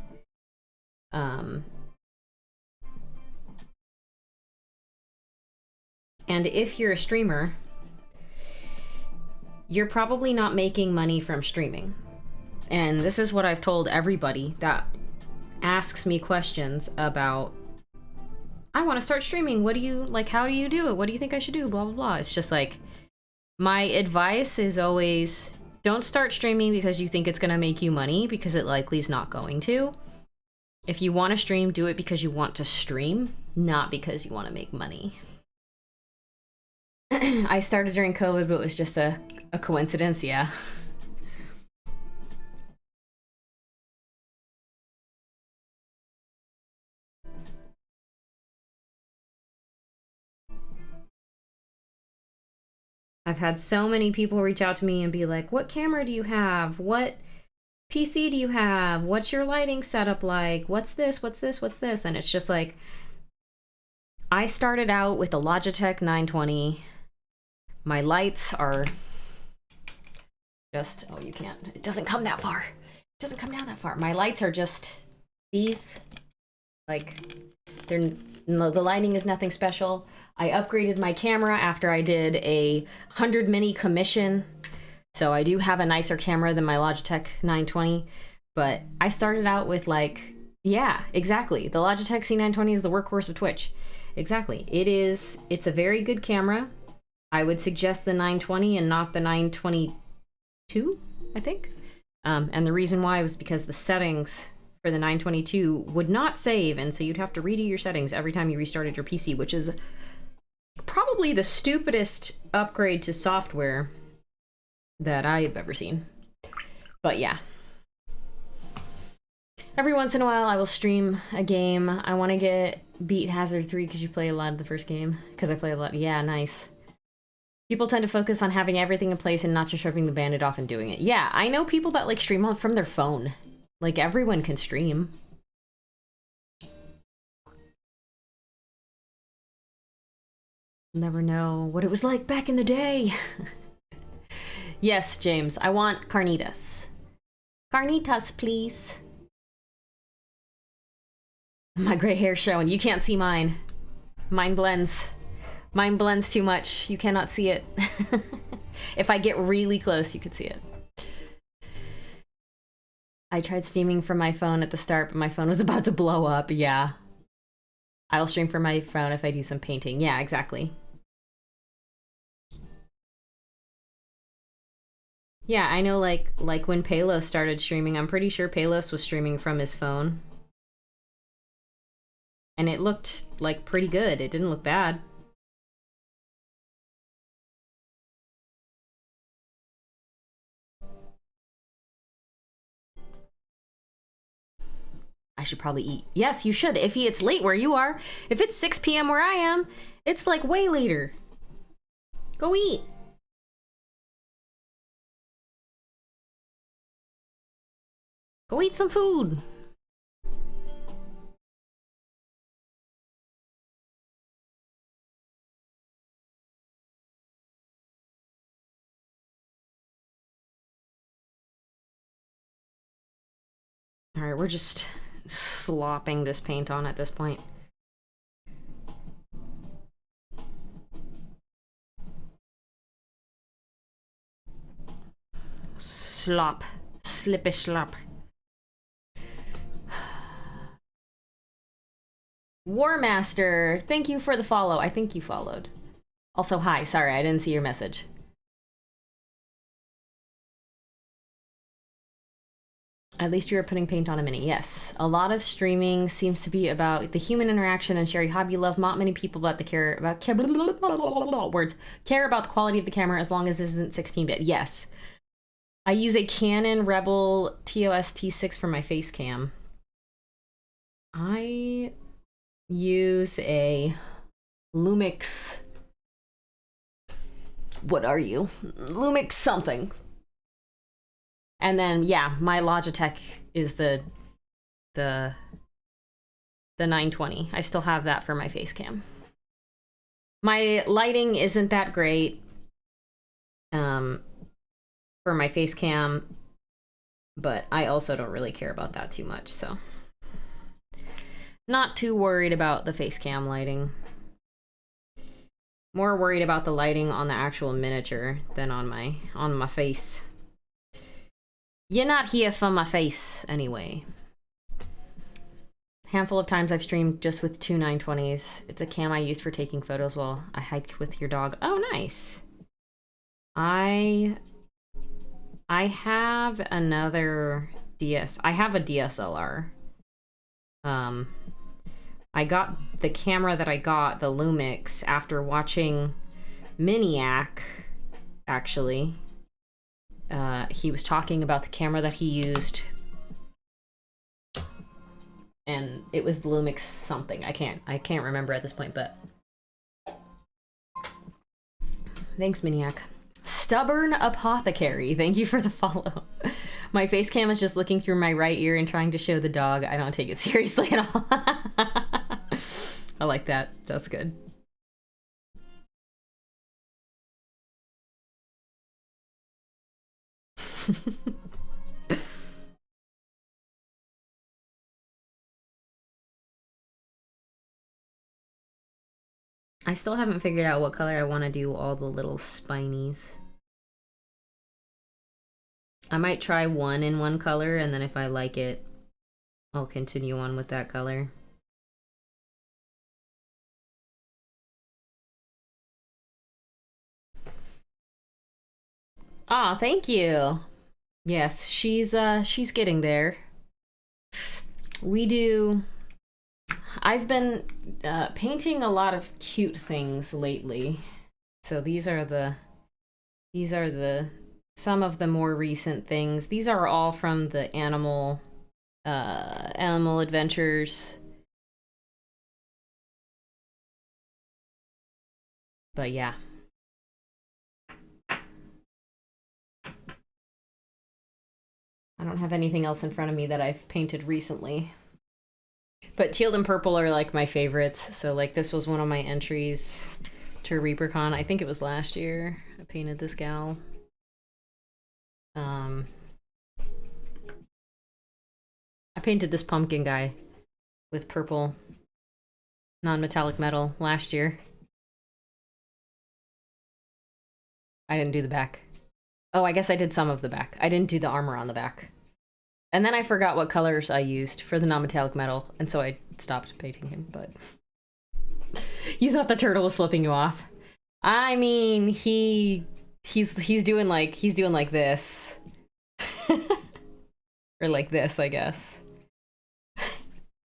And if you're a streamer, you're probably not making money from streaming. And this is what I've told everybody that asks me questions about, I want to start streaming. What do you, like, how do you do it? What do you think I should do? Blah, blah, blah. It's just like, my advice is always, don't start streaming because you think it's going to make you money, because it likely is not going to. If you want to stream, do it because you want to stream, not because you want to make money. I started during COVID, but it was just a coincidence, yeah. I've had so many people reach out to me and be like, what camera do you have? What PC do you have? What's your lighting setup like? What's this? What's this? What's this? And it's just like, I started out with a Logitech 920. My lights are just, oh, you can't, it doesn't come that far. It doesn't come down that far. My lights are just these, like, the lighting is nothing special. I upgraded my camera after I did a 100 mini commission. So I do have a nicer camera than my Logitech 920, but I started out with like, yeah, exactly. The Logitech C920 is the workhorse of Twitch. Exactly. It's a very good camera. I would suggest the 920 and not the 922, I think. And the reason why was because the settings for the 922 would not save, and so you'd have to redo your settings every time you restarted your PC, which is probably the stupidest upgrade to software that I've ever seen. But yeah. Every once in a while I will stream a game. I want to get Beat Hazard 3 because you play a lot of the first game. Because I play a lot. Yeah, nice. People tend to focus on having everything in place and not just ripping the Band-Aid off and doing it. Yeah, I know people that like stream on from their phone. Like, everyone can stream. Never know what it was like back in the day. Yes, James, I want carnitas. Carnitas, please. My gray hair's showing. You can't see mine. Mine blends. Mine blends too much. You cannot see it. If I get really close, you could see it. I tried streaming from my phone at the start, but my phone was about to blow up. Yeah. I'll stream from my phone if I do some painting. Yeah, exactly. Yeah, I know, like when Palos started streaming, I'm pretty sure Palos was streaming from his phone. And it looked, like, pretty good. It didn't look bad. I should probably eat. Yes, you should. If it's late where you are. If it's 6 p.m. where I am, it's, like, way later. Go eat. Go eat some food. All right, we're just slopping this paint on at this point. Slop. Slippy slop. Warmaster, thank you for the follow. I think you followed. Also, hi. Sorry, I didn't see your message. At least you are putting paint on a mini. Yes. A lot of streaming seems to be about the human interaction and share your hobby love. Not many people care about care about the quality of the camera as long as it isn't 16-bit. Yes. I use a Canon Rebel TOS T6 for my face cam. I use a Lumix. What are you? Lumix something. And then, yeah, my Logitech is the 920. I still have that for my face cam. My lighting isn't that great for my face cam, but I also don't really care about that too much, so not too worried about the face cam lighting. More worried about the lighting on the actual miniature than on my face. You're not here for my face, anyway. Handful of times I've streamed just with two 920s. It's a cam I used for taking photos while I hiked with your dog. Oh, nice. I have another I have a DSLR. I got the camera that I got, the Lumix, after watching Miniac, actually. He was talking about the camera that he used, and it was the Lumix something. I can't remember at this point, but thanks, Miniac. Stubborn Apothecary, thank you for the follow. My face cam is just looking through my right ear and trying to show the dog. I don't take it seriously at all. I like that. That's good. I still haven't figured out what color I want to do all the little spinies. I might try one in one color, and then if I like it, I'll continue on with that color. Aw, thank you. Yes, she's getting there. I've been painting a lot of cute things lately. So these are some of the more recent things. These are all from the animal adventures. But yeah. I don't have anything else in front of me that I've painted recently. But teal and purple are like my favorites. So like this was one of my entries to ReaperCon. I think it was last year. I painted this gal. I painted this pumpkin guy with purple non-metallic metal last year. I didn't do the back. Oh, I guess I did some of the back. I didn't do the armor on the back. And then I forgot what colors I used for the non-metallic metal, and so I stopped painting him, but... You thought the turtle was flipping you off. I mean, he's doing like this. Or like this, I guess.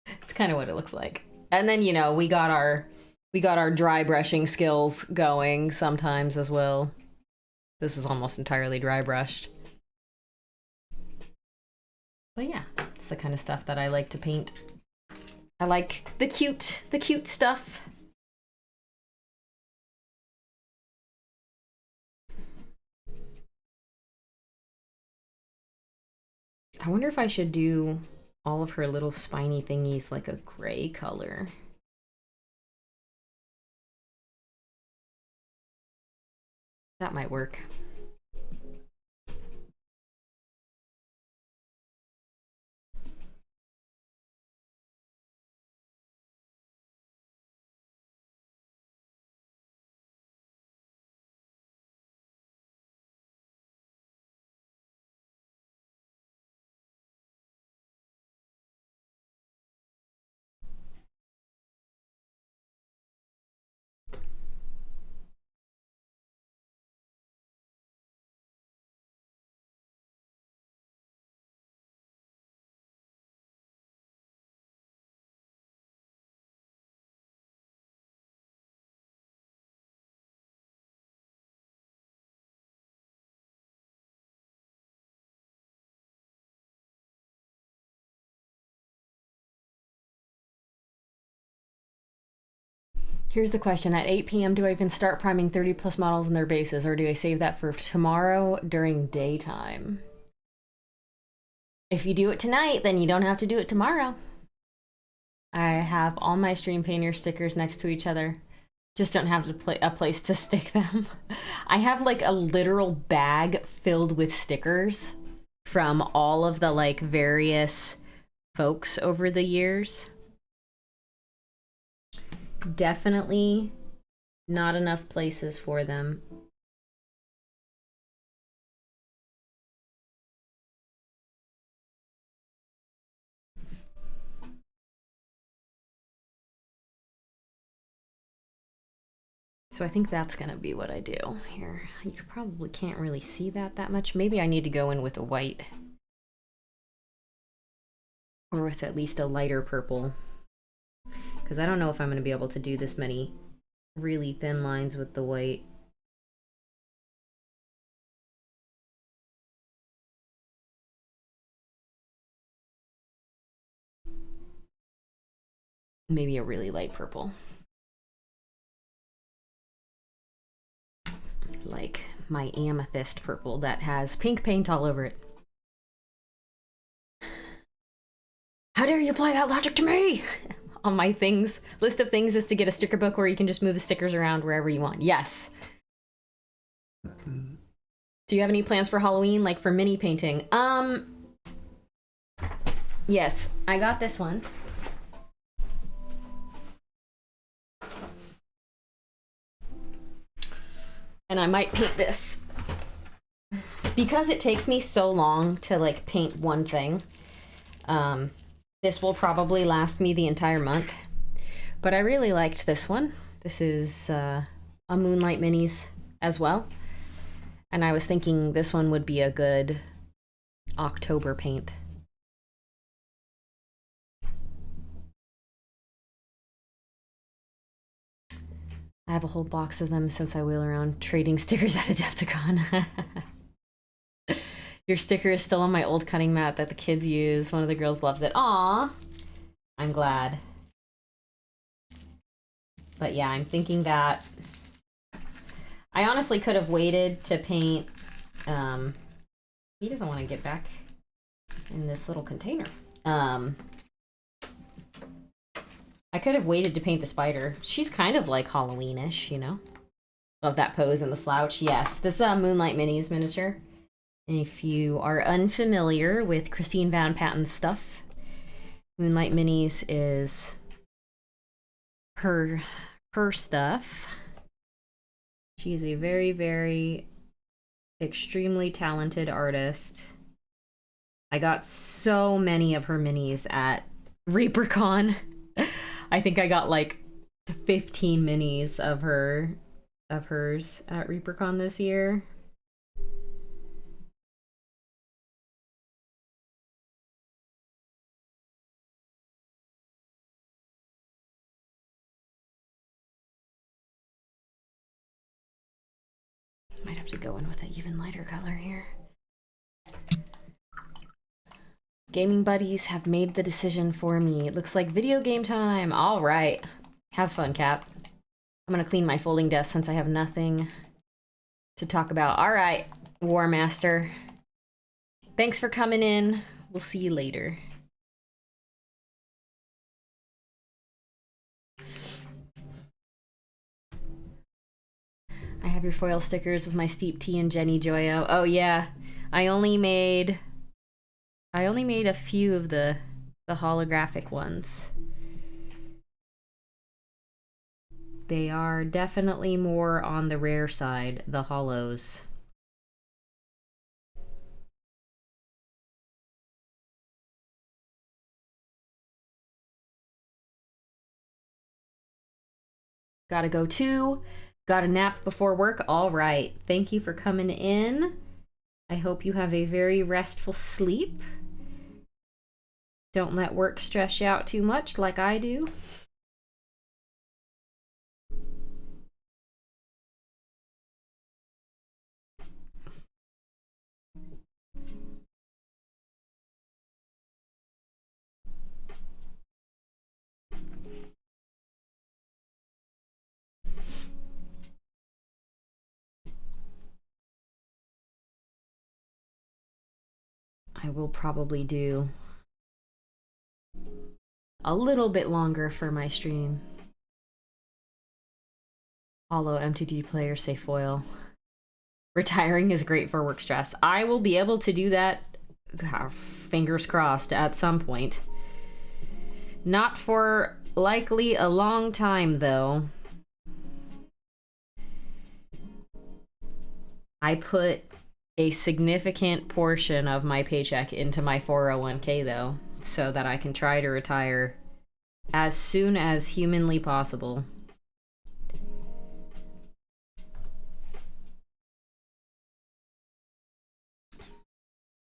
It's kind of what it looks like. And then, you know, we got our dry brushing skills going sometimes as well. This is almost entirely dry brushed. But yeah, it's the kind of stuff that I like to paint. I like the cute stuff. I wonder if I should do all of her little spiny thingies like a gray color. That might work. Here's the question. At 8 p.m., do I even start priming 30 plus models in their bases, or do I save that for tomorrow during daytime? If you do it tonight, then you don't have to do it tomorrow. I have all my Stream Painter stickers next to each other. Just don't have a place to stick them. I have like a literal bag filled with stickers from all of the like various folks over the years. Definitely not enough places for them. So I think that's gonna be what I do here. You probably can't really see that much. Maybe I need to go in with a white. Or with at least a lighter purple. Because I don't know if I'm going to be able to do this many really thin lines with the white. Maybe a really light purple. Like my amethyst purple that has pink paint all over it. How dare you apply that logic to me? On my things, list of things is to get a sticker book where you can just move the stickers around wherever you want. Yes. Do you have any plans for Halloween, like for mini painting? Yes, I got this one. And I might paint this. Because it takes me so long to like paint one thing, this will probably last me the entire month. But I really liked this one. This is a Moonlight Minis as well. And I was thinking this one would be a good October paint. I have a whole box of them since I wheel around trading stickers at Adepticon. Your sticker is still on my old cutting mat that the kids use. One of the girls loves it. Aww. I'm glad. But yeah, I'm thinking that I honestly could have waited to paint. He doesn't want to get back in this little container. I could have waited to paint the spider. She's kind of like Halloween-ish, you know? Love that pose and the slouch. Yes, this is Moonlight Minis miniature. If you are unfamiliar with Christine Van Patten's stuff, Moonlight Minis is her stuff. She is a very, very extremely talented artist. I got so many of her minis at ReaperCon. I think I got like 15 minis of hers at ReaperCon this year. Might have to go in with an even lighter color here. Gaming buddies have made the decision for me. It looks like video game time. All right. Have fun, Cap. I'm gonna clean my folding desk since I have nothing to talk about. All right, War Master. Thanks for coming in. We'll see you later. I have your foil stickers with my Steep Tea and Jenny Joyo. Oh yeah, I only made a few of the holographic ones. They are definitely more on the rare side, the holos. Gotta go too. Got a nap before work? All right. Thank you for coming in. I hope you have a very restful sleep. Don't let work stress you out too much like I do. I will probably do a little bit longer for my stream. Although MTG players say foil. Retiring is great for work stress. I will be able to do that, fingers crossed, at some point. Not for likely a long time, though. I put a significant portion of my paycheck into my 401k, though, so that I can try to retire as soon as humanly possible.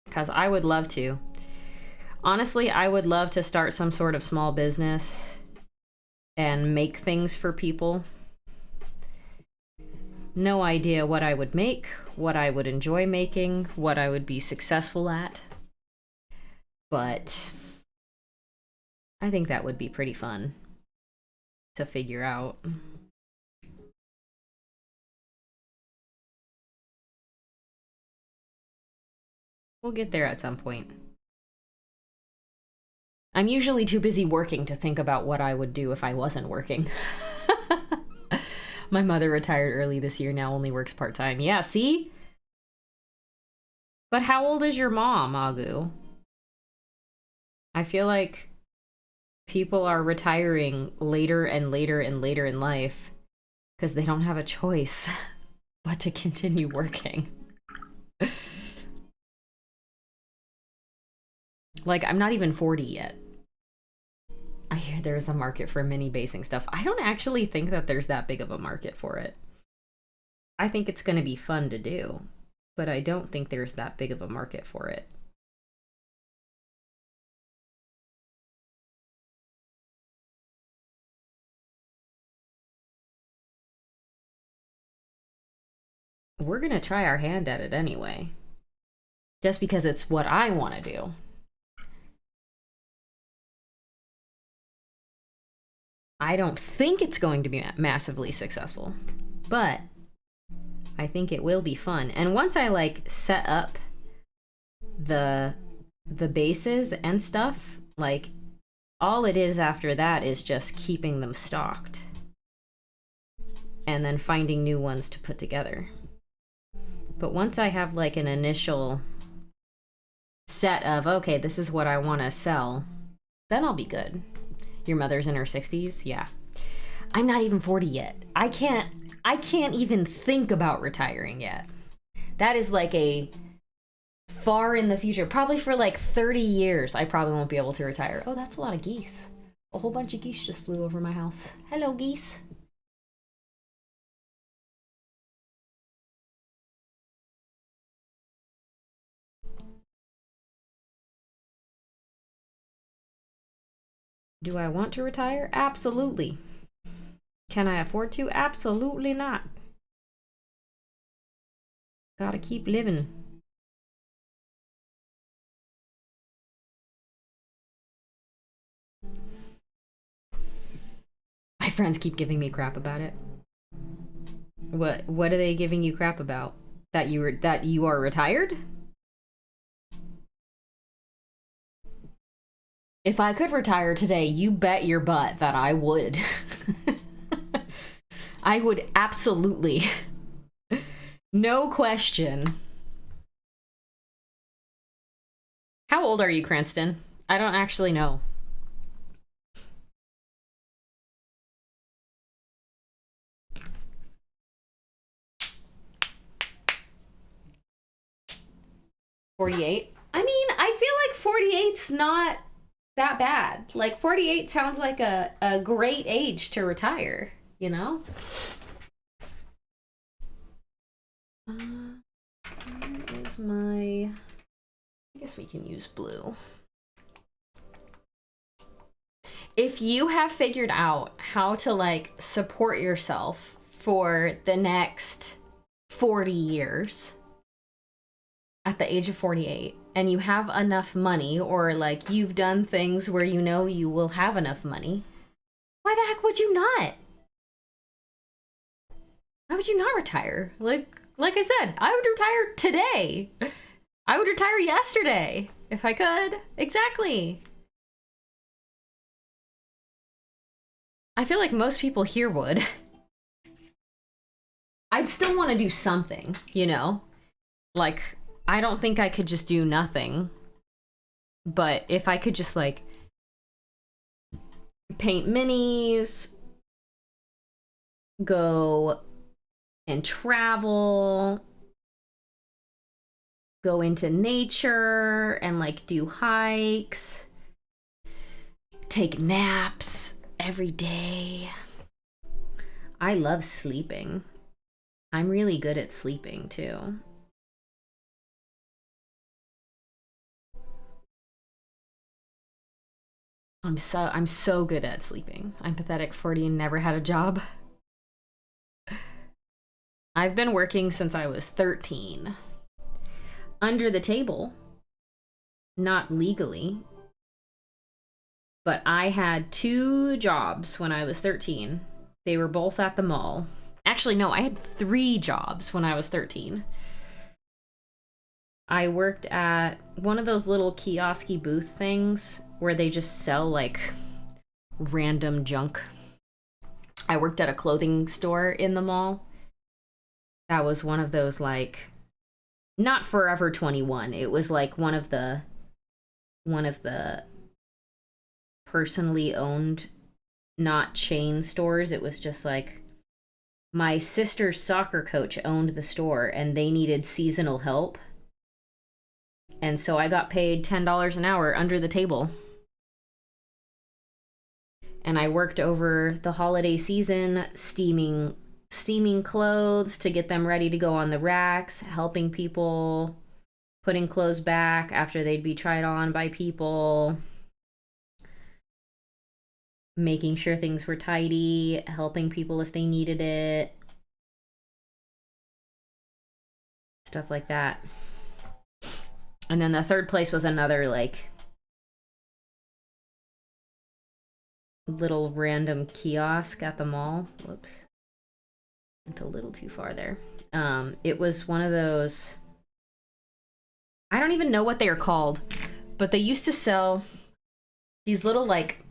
Because I would love to. Honestly, I would love to start some sort of small business and make things for people. No idea what I would make, what I would enjoy making, what I would be successful at. But I think that would be pretty fun to figure out. We'll get there at some point. I'm usually too busy working to think about what I would do if I wasn't working. My mother retired early this year, now only works part-time. Yeah, see? But how old is your mom, Agu? I feel like people are retiring later and later and later in life because they don't have a choice but to continue working. Like, I'm not even 40 yet. I hear there's a market for mini basing stuff. I don't actually think that there's that big of a market for it. I think it's going to be fun to do, but I don't think there's that big of a market for it. We're going to try our hand at it anyway, just because it's what I want to do. I don't think it's going to be massively successful, but I think it will be fun. And once I like set up the bases and stuff, like all it is after that is just keeping them stocked and then finding new ones to put together. But once I have like an initial set of, okay, this is what I want to sell, then I'll be good. Your mother's in her 60s? Yeah. I'm not even 40 yet. I can't even think about retiring yet. That is like a far in the future. Probably for like 30 years, I probably won't be able to retire. Oh, that's a lot of geese. A whole bunch of geese just flew over my house. Hello, geese. Do I want to retire? Absolutely. Can I afford to? Absolutely not. Gotta keep living. My friends keep giving me crap about it. What are they giving you crap about? That you are retired? If I could retire today, you bet your butt that I would. I would absolutely. No question. How old are you, Cranston? I don't actually know. $48? I mean, I feel like 48's not that bad. Like 48 sounds like a great age to retire, you know? Where is my... I guess we can use blue. If you have figured out how to like support yourself for the next 40 years at the age of 48 and you have enough money, or like you've done things where you know you will have enough money, why the heck would you not? Why would you not retire? Like I said, I would retire today. I would retire yesterday if I could. Exactly. I feel like most people here would. I'd still want to do something, you know? Like, I don't think I could just do nothing. But if I could just, like, paint minis, go and travel, go into nature and, like, do hikes, take naps every day. I love sleeping. I'm really good at sleeping too. I'm so good at sleeping. I'm pathetic 40 and never had a job. I've been working since I was 13. Under the table. Not legally. But I had 2 jobs when I was 13. They were both at the mall. Actually, no, I had 3 jobs when I was 13. I worked at one of those little kiosky booth things where they just sell, like, random junk. I worked at a clothing store in the mall. That was one of those, like, not Forever 21. It was, like, one of the personally owned, not chain stores. It was just like my sister's soccer coach owned the store and they needed seasonal help. And so I got paid $10 an hour under the table. And I worked over the holiday season steaming clothes to get them ready to go on the racks, helping people, putting clothes back after they'd be tried on by people, making sure things were tidy, helping people if they needed it, stuff like that. And then the third place was another, like, little random kiosk at the mall. Whoops. Went a little too far there. It was one of those, I don't even know what they are called, but they used to sell these little, like,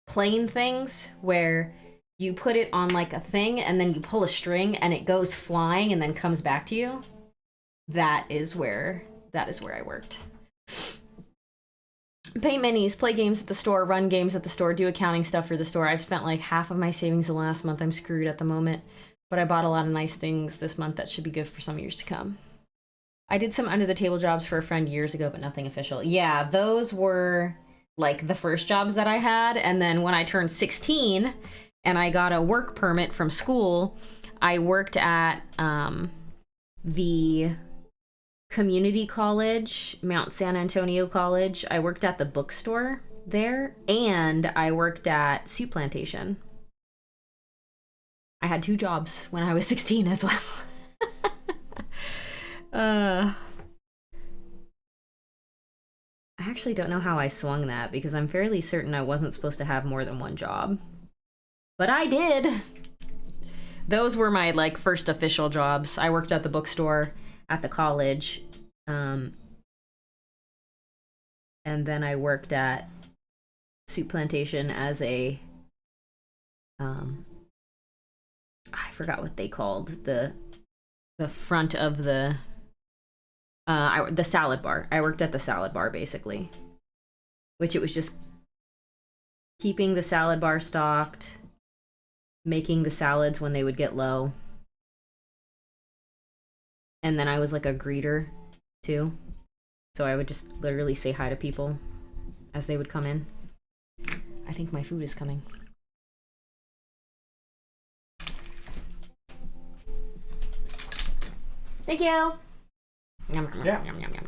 plane things where you put it on, like, a thing and then you pull a string and it goes flying and then comes back to you. That is where I worked. Pay minis, play games at the store, run games at the store, do accounting stuff for the store. I've spent like half of my savings the last month. I'm screwed at the moment. But I bought a lot of nice things this month that should be good for some years to come. I did some under the table jobs for a friend years ago, but nothing official. Yeah, those were like the first jobs that I had. And then when I turned 16 and I got a work permit from school, I worked at the community college, Mount San Antonio College. I worked at the bookstore there, and I worked at Soup Plantation. I had 2 jobs when I was 16 as well. I actually don't know how I swung that, because I'm fairly certain I wasn't supposed to have more than 1 job. But I did. Those were my like first official jobs. I worked at the bookstore at the college. And then I worked at Soup Plantation as a I forgot what they called the front of the salad bar. I worked at the salad bar basically, which it was just keeping the salad bar stocked, making the salads when they would get low. And then I was like a greeter too. So I would just literally say hi to people as they would come in. I think my food is coming. Thank you. Yum, yum, Yeah. yum, yum, yum, yum.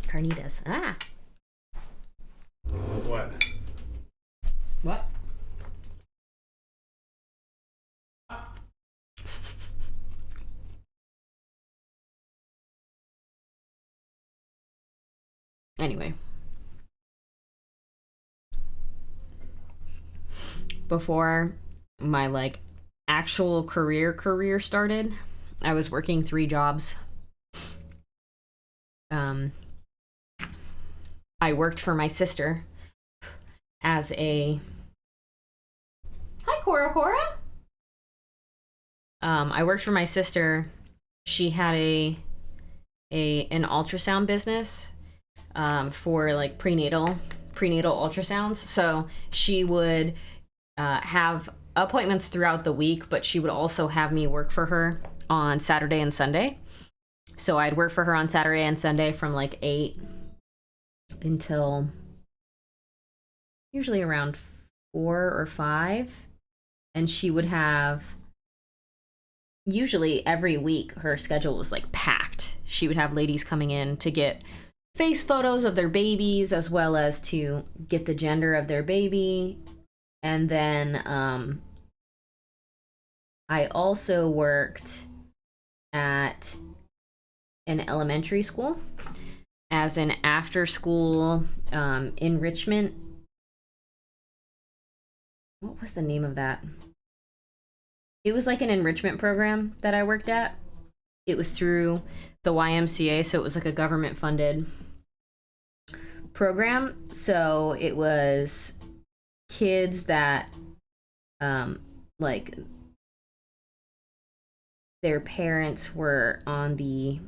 Carnitas. Ah. It was what? What? Anyway. Before my like actual career started, I was working 3 jobs. I worked for my sister as a Hi Cora. I worked for my sister. She had an ultrasound business for like prenatal ultrasounds. So she would have appointments throughout the week, but she would also have me work for her on Saturday and Sunday. So I'd work for her on Saturday and Sunday from like 8 until usually around 4 or 5. And she would have, usually every week, her schedule was like packed. She would have ladies coming in to get face photos of their babies, as well as to get the gender of their baby. And then I also worked at an elementary school as an after-school enrichment. What was the name of that? It was like an enrichment program that I worked at. It was through the YMCA, so it was like a government-funded program. So it was kids that like their parents were on the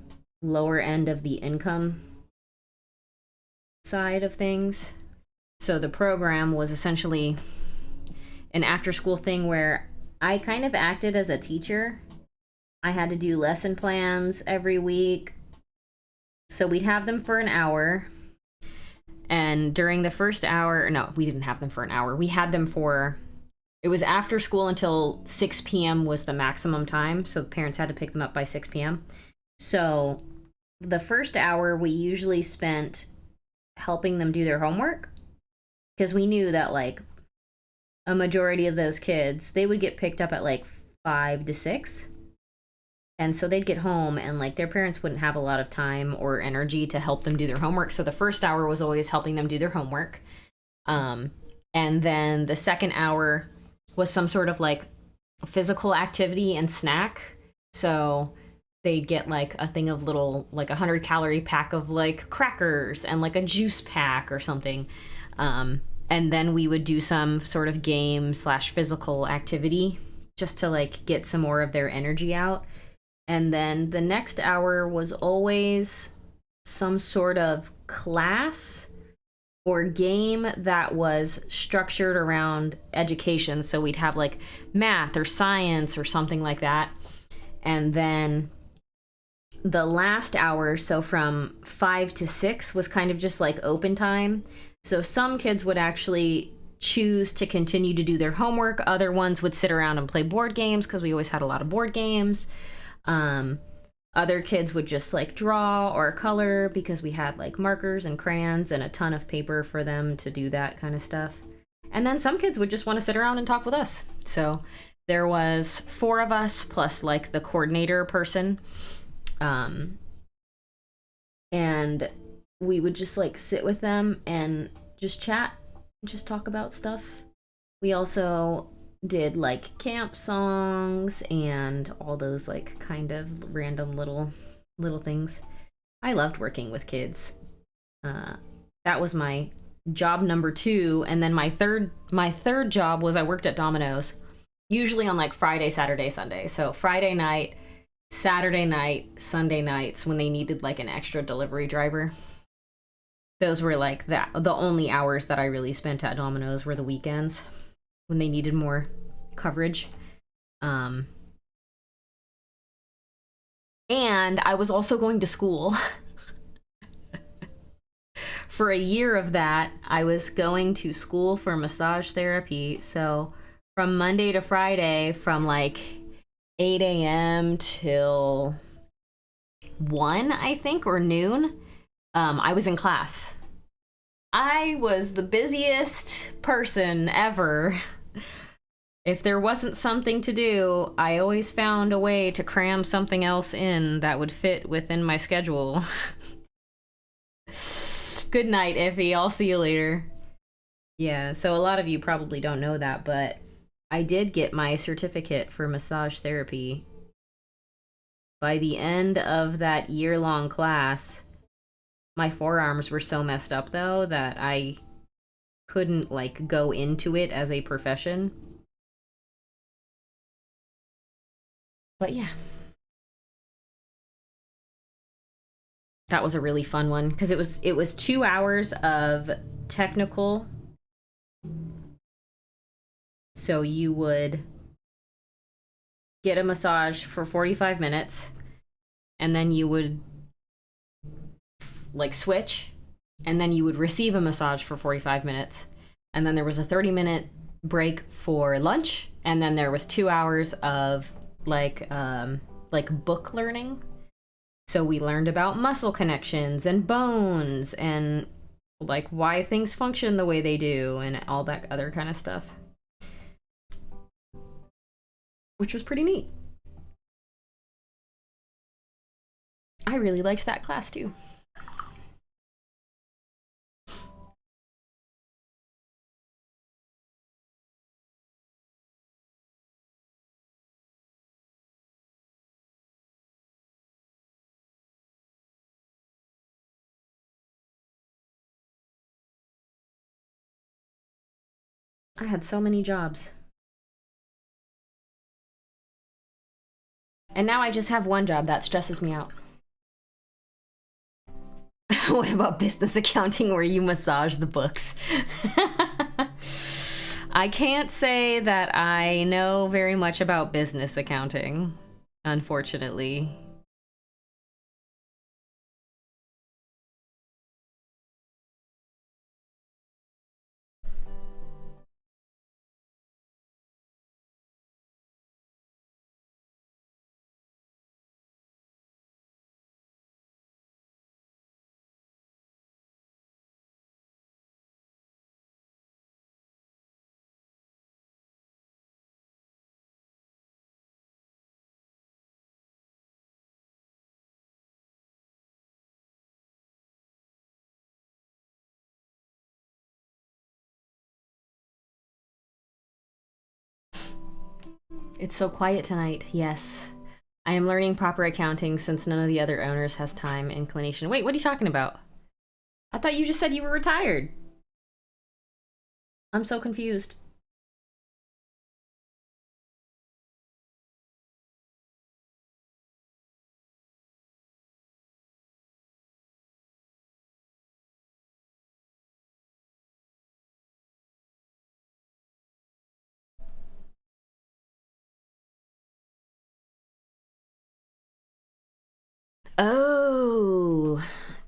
lower end of the income side of things. So the program was essentially an after-school thing where I kind of acted as a teacher. I had to do lesson plans every week. So we'd have them for an hour. And during the first hour, no, we didn't have them for an hour. We had them for, it was after school until 6 p.m. was the maximum time. So the parents had to pick them up by 6 p.m. So the first hour we usually spent helping them do their homework, because we knew that like a majority of those kids, they would get picked up at like 5 to 6. And so they'd get home and like their parents wouldn't have a lot of time or energy to help them do their homework. So the first hour was always helping them do their homework. And then the second hour was some sort of like physical activity and snack. So they'd get like a thing of little, like 100-calorie pack of like crackers and like a juice pack or something. And then we would do some sort of game / physical activity just to like get some more of their energy out. And then the next hour was always some sort of class. or game that was structured around education. So we'd have like math or science or something like that. And then the last hour, so from 5 to 6, was kind of just like open time. So some kids would actually choose to continue to do their homework. Other ones would sit around and play board games because we always had a lot of board games. Other kids would just like draw or color because we had like markers and crayons and a ton of paper for them to do that kind of stuff. And then some kids would just want to sit around and talk with us. So there was 4 of us plus like the coordinator person. And we would just like sit with them and just chat, just talk about stuff. We also did like camp songs and all those like kind of random little things. I loved working with kids. That was my job number 2, and then my third job was I worked at Domino's, usually on like Friday, Saturday, Sunday. So Friday night, Saturday night, Sunday nights when they needed like an extra delivery driver. Those were like the only hours that I really spent at Domino's were the weekends when they needed more coverage. And I was also going to school. For a year of that, I was going to school for massage therapy. So from Monday to Friday, from like 8 a.m. till 1, I think, or noon, I was in class. I was the busiest person ever. If there wasn't something to do, I always found a way to cram something else in that would fit within my schedule. Good night, Iffy. I'll see you later. Yeah, so a lot of you probably don't know that, but I did get my certificate for massage therapy. By the end of that year-long class, my forearms were so messed up, though, that I couldn't, like, go into it as a profession. But yeah. That was a really fun one, because it was 2 hours of technical. So you would get a massage for 45 minutes, and then you would like switch, and then you would receive a massage for 45 minutes, and then there was a 30-minute break for lunch, and then there was 2 hours of like book learning. So we learned about muscle connections and bones and like why things function the way they do and all that other kind of stuff, which was pretty neat. I really liked that class too. I had so many jobs. And now I just have one job that stresses me out. What about business accounting where you massage the books? I can't say that I know very much about business accounting, unfortunately. It's so quiet tonight, yes. I am learning proper accounting since none of the other owners has time, inclination. Wait, what are you talking about? I thought you just said you were retired. I'm so confused.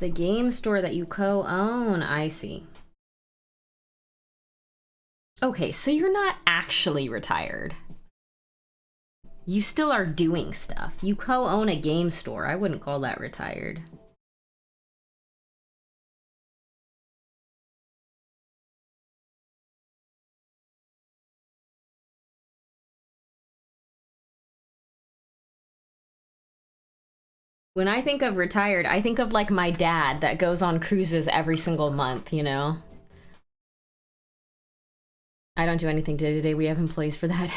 The game store that you co-own, I see. Okay, so you're not actually retired. You still are doing stuff. You co-own a game store. I wouldn't call that retired. When I think of retired, I think of like my dad that goes on cruises every single month, you know? I don't do anything day to day. We have employees for that.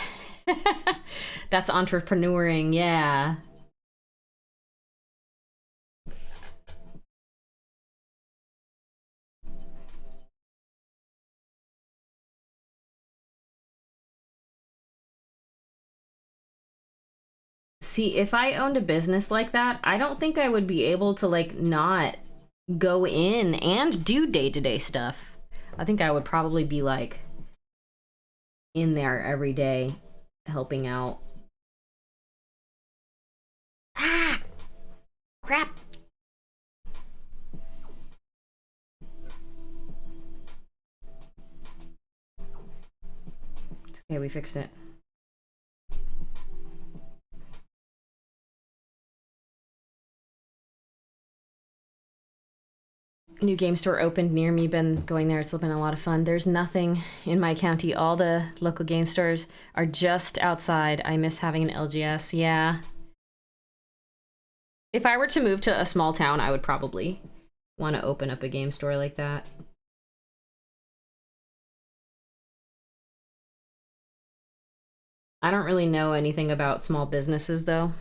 That's entrepreneuring, yeah. See, if I owned a business like that, I don't think I would be able to like not go in and do day-to-day stuff. I think I would probably be like in there every day helping out. Ah! Crap! It's okay, we fixed it. New game store opened near me. Been going there. It's been a lot of fun. There's nothing in my county. All the local game stores are just outside. I miss having an LGS. Yeah. If I were to move to a small town, I would probably want to open up a game store like that. I don't really know anything about small businesses though.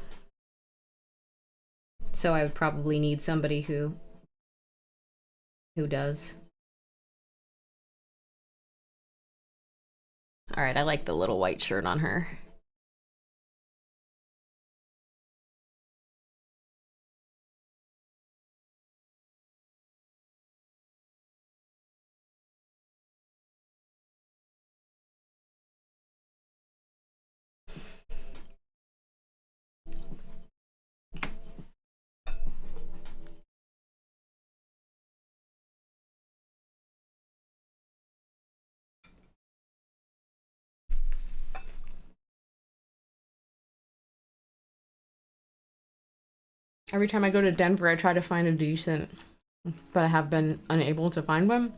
So I would probably need somebody who does. All right, I like the little white shirt on her. Every time I go to Denver, I try to find a decent, but I have been unable to find one.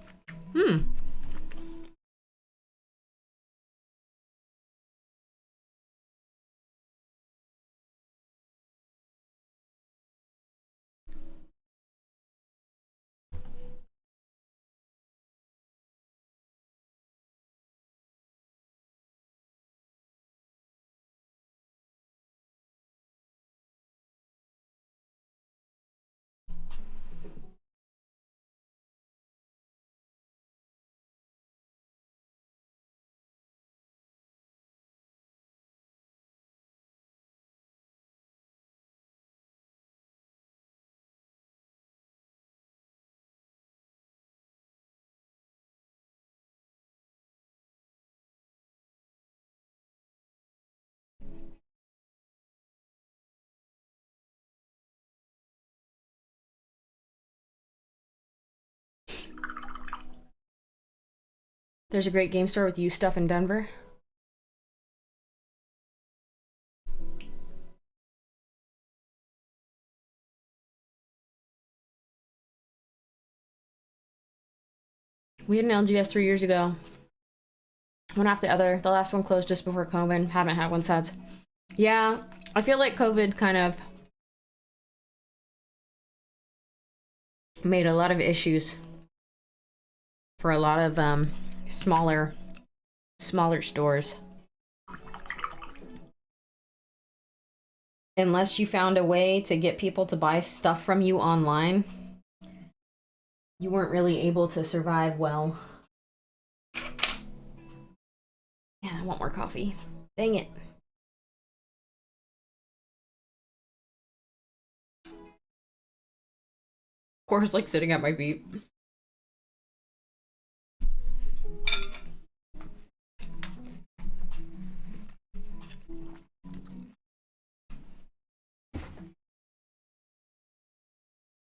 There's a great game store with used stuff in Denver. We had an LGS 3 years ago. One after the other. The last one closed just before COVID. Haven't had one since. Yeah, I feel like COVID kind of made a lot of issues for a lot of smaller stores. Unless you found a way to get people to buy stuff from you online, you weren't really able to survive well. Man, I want more coffee. Dang it. Of course, like sitting at my feet.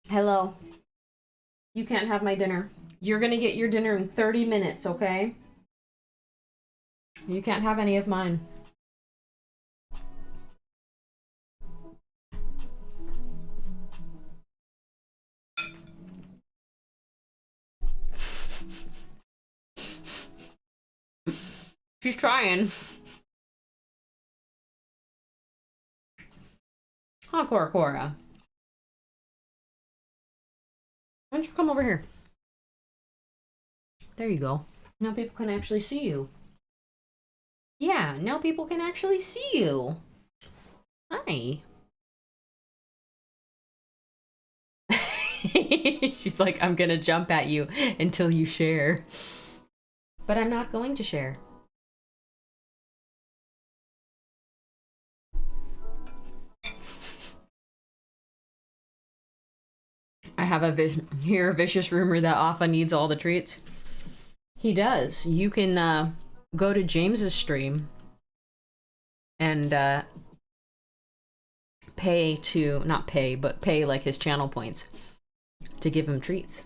Hello. You can't have my dinner. You're gonna get your dinner in 30 minutes, okay? You can't have any of mine. She's trying. Huh, Cora Cora. Why don't you come over here? There you go. Now people can actually see you. Yeah, now people can actually see you. Hi. She's like, I'm gonna jump at you until you share. But I'm not going to share. I have a vicious rumor that Alpha needs all the treats. He does. You can go to James's stream and pay like his channel points to give him treats.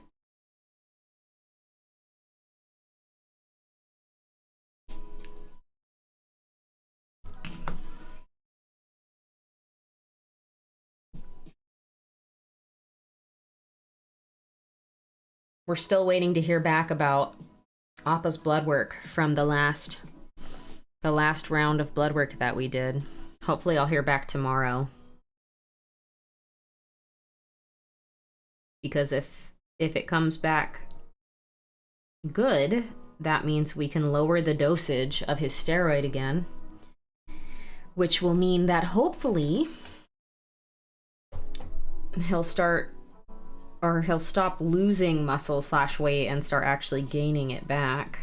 We're still waiting to hear back about Appa's blood work from the last round of blood work that we did. Hopefully I'll hear back tomorrow. Because if it comes back good, that means we can lower the dosage of his steroid again, which will mean that hopefully he'll stop losing muscle / weight and start actually gaining it back.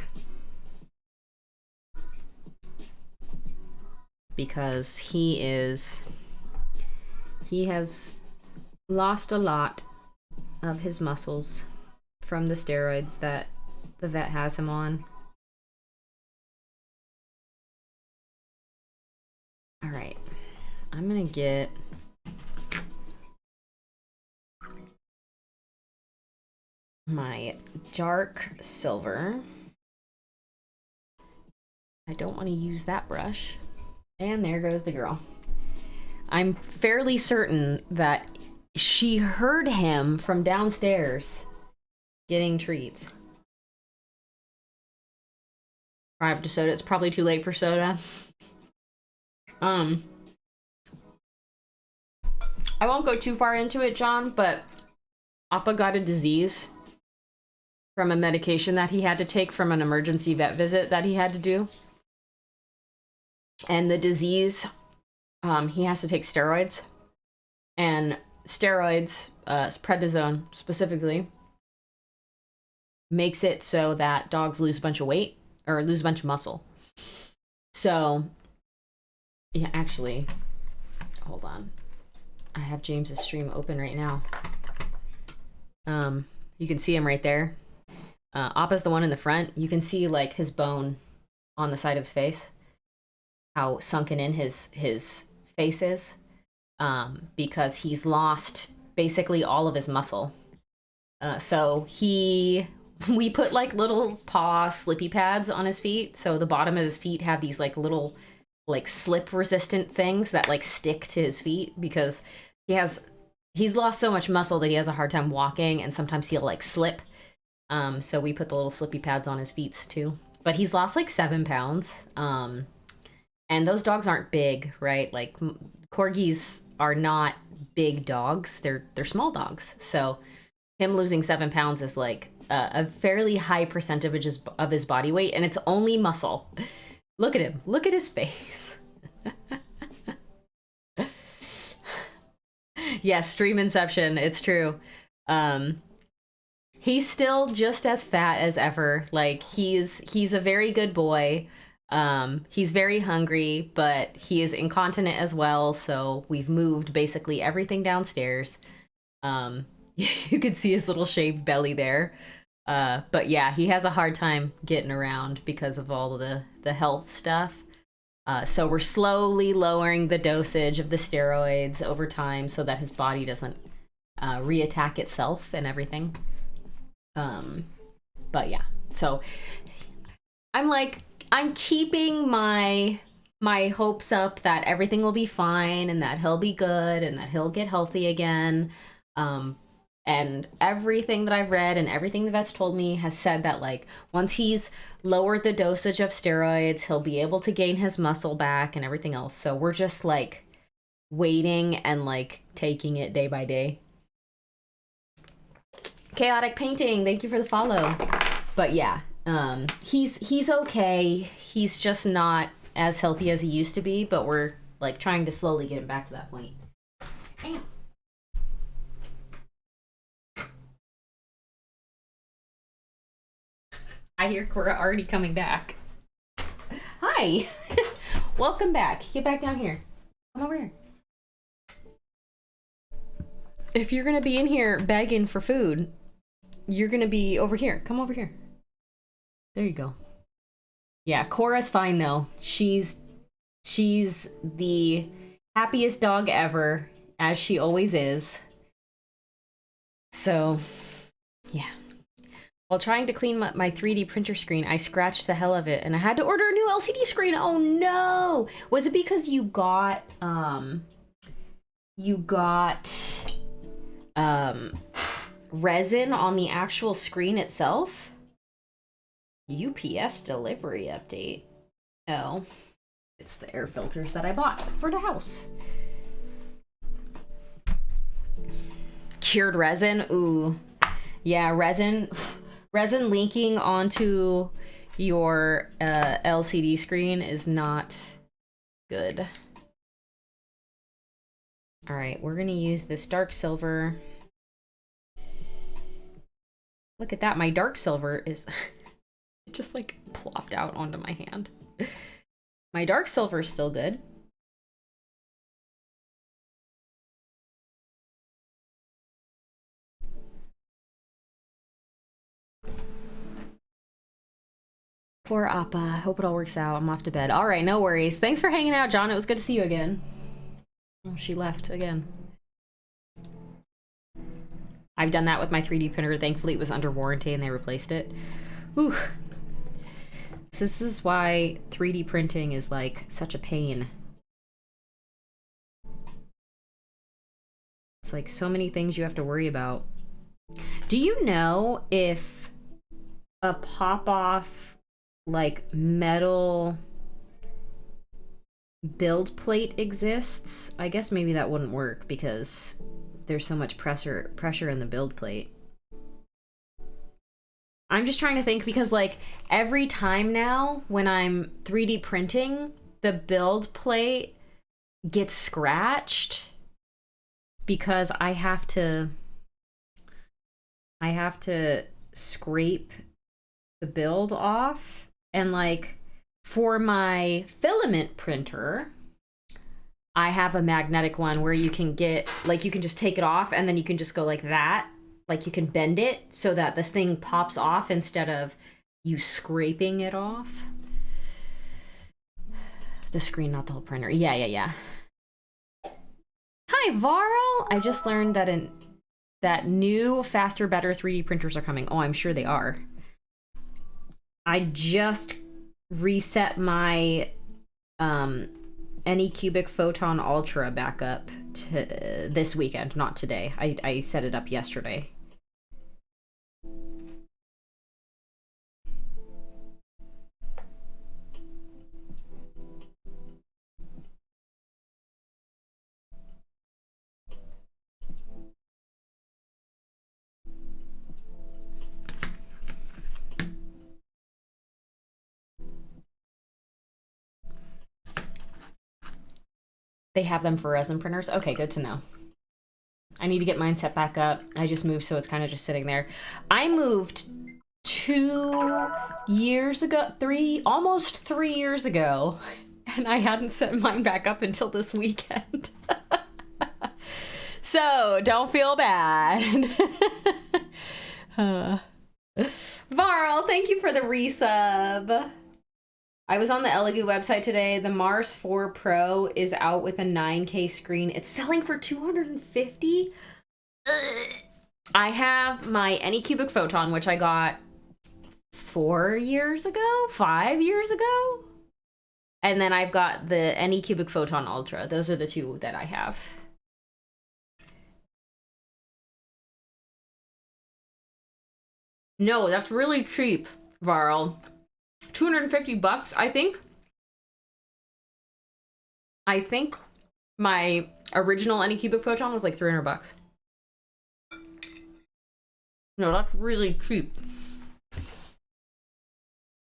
Because he has lost a lot of his muscles from the steroids that the vet has him on. All right, I'm gonna get my dark silver. I don't want to use that brush. And there goes the girl. I'm fairly certain that she heard him from downstairs getting treats. Right up to soda. It's probably too late for soda. I won't go too far into it, John, but Appa got a disease from a medication that he had to take from an emergency vet visit that he had to do. And the disease, he has to take steroids. And steroids, prednisone specifically, makes it so that dogs lose a bunch of weight or lose a bunch of muscle. So, yeah, actually, hold on. I have James's stream open right now. You can see him right there. Appa's the one in the front. You can see like his bone on the side of his face, how sunken in his face is, because he's lost basically all of his muscle. So we put like little paw slippy pads on his feet, so the bottom of his feet have these like little like slip resistant things that like stick to his feet, because he's lost so much muscle that he has a hard time walking, and sometimes he'll like slip. So we put the little slippy pads on his feet too. But he's lost like 7 pounds. And those dogs aren't big, right? Like corgis are not big dogs. They're small dogs. So him losing 7 pounds is like a fairly high percentage of his body weight, and it's only muscle. Look at him. Look at his face. Yes, stream inception. It's true. He's still just as fat as ever. Like he's a very good boy. He's very hungry, but he is incontinent as well. So we've moved basically everything downstairs. You can see his little shaved belly there. But yeah, he has a hard time getting around because of all of the health stuff. So we're slowly lowering the dosage of the steroids over time so that his body doesn't reattack itself and everything. But yeah, so I'm keeping my hopes up that everything will be fine and that he'll be good and that he'll get healthy again. And everything that I've read and everything the vet's told me has said that, like, once he's lowered the dosage of steroids, he'll be able to gain his muscle back and everything else. So we're just, like, waiting and, like, taking it day by day. Chaotic Painting, thank you for the follow. But yeah, he's okay. He's just not as healthy as he used to be, but we're, like, trying to slowly get him back to that point. Damn. I hear Cora already coming back. Hi. Welcome back. Get back down here. Come over here. If you're gonna be in here begging for food, you're gonna be over here. Come over here. There you go. Yeah, Cora's fine though. She's the happiest dog ever, as she always is. So, yeah. While trying to clean my 3D printer screen, I scratched the hell of it and I had to order a new LCD screen. Oh no! Was it because you got resin on the actual screen itself? UPS delivery update. Oh, it's the air filters that I bought for the house. Cured resin. Ooh, yeah, resin leaking onto your LCD screen is not good. All right, we're gonna use this dark silver. Look at that, my dark silver is it just like plopped out onto my hand. My dark silver is still good. Poor Appa. Hope it all works out. I'm off to bed. All right, no worries. Thanks for hanging out, John. It was good to see you again. Oh, she left again. I've done that with my 3D printer. Thankfully, it was under warranty and they replaced it. Whew. So this is why 3D printing is like such a pain. It's like so many things you have to worry about. Do you know if a pop-off like metal build plate exists? I guess maybe that wouldn't work because there's so much pressure in the build plate. I'm just trying to think because, like, every time now when I'm 3D printing, the build plate gets scratched because I have to scrape the build off. And, like, for my filament printer, I have a magnetic one where you can get, like, you can just take it off and then you can just go like that. Like, you can bend it so that this thing pops off instead of you scraping it off. The screen, not the whole printer. Yeah. Hi, Varl! I just learned that new, faster, better 3D printers are coming. Oh, I'm sure they are. I just reset my Anycubic Photon Ultra back up to this weekend, not today. I set it up yesterday. They have them for resin printers? Okay, good to know. I need to get mine set back up. I just moved, so it's kind of just sitting there. I moved 2 years ago, almost 3 years ago, and I hadn't set mine back up until this weekend. So, don't feel bad. Varl, thank you for the resub. I was on the Elegoo website today. The Mars 4 Pro is out with a 9K screen. It's selling for $250. I have my Anycubic Photon, which I got 4 years ago, 5 years ago. And then I've got the Anycubic Photon Ultra. Those are the two that I have. No, that's really cheap, Varl. 250 bucks, I think. I think my original Anycubic Photon was like 300 bucks. No, that's really cheap.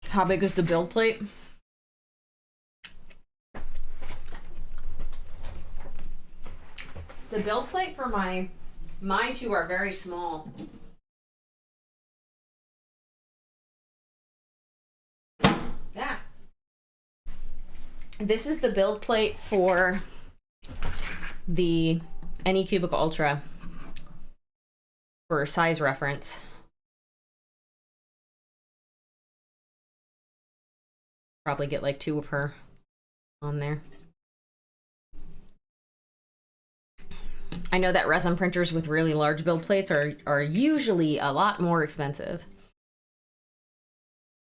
How big is the build plate? The build plate for my two are very small. Yeah. This is the build plate for the Anycubic Ultra for size reference. Probably get like 2 of her on there. I know that resin printers with really large build plates are usually a lot more expensive.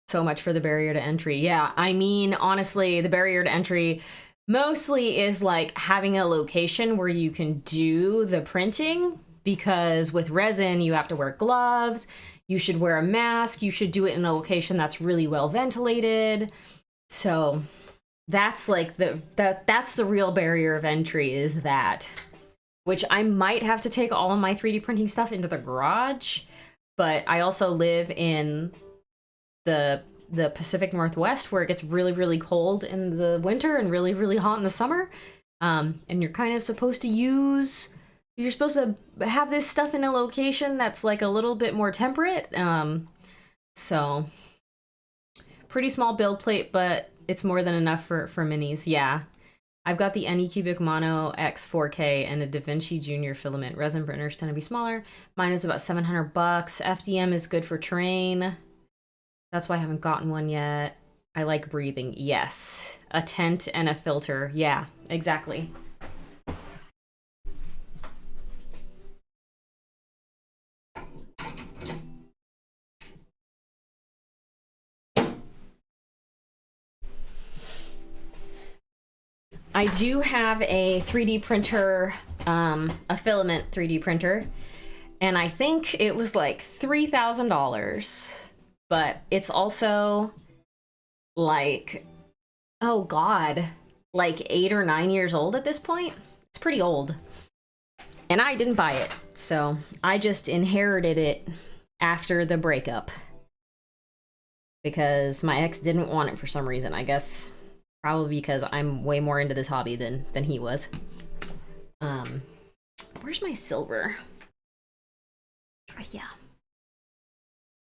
So much for the barrier to entry. Yeah, I mean, honestly, the barrier to entry mostly is like having a location where you can do the printing, because with resin, you have to wear gloves, you should wear a mask, you should do it in a location that's really well ventilated. So that's like that's the real barrier of entry, is that. Which I might have to take all of my 3D printing stuff into the garage, but I also live in the Pacific Northwest, where it gets really, really cold in the winter and really, really hot in the summer. And you're kind of supposed to you're supposed to have this stuff in a location that's like a little bit more temperate. So pretty small build plate, but it's more than enough for minis. Yeah. I've got the Anycubic Mono X 4K and a DaVinci Junior filament. Resin printers tend to be smaller. Mine is about 700 bucks. FDM is good for terrain. That's why I haven't gotten one yet. I like breathing. Yes. A tent and a filter. Yeah, exactly. I do have a 3D printer, a filament 3D printer, and I think it was like $3,000, but it's also like, oh God, like 8 or 9 years old at this point. It's pretty old. And I didn't buy it, so I just inherited it after the breakup, because my ex didn't want it for some reason, I guess. Probably because I'm way more into this hobby than he was. Where's my silver? Right here.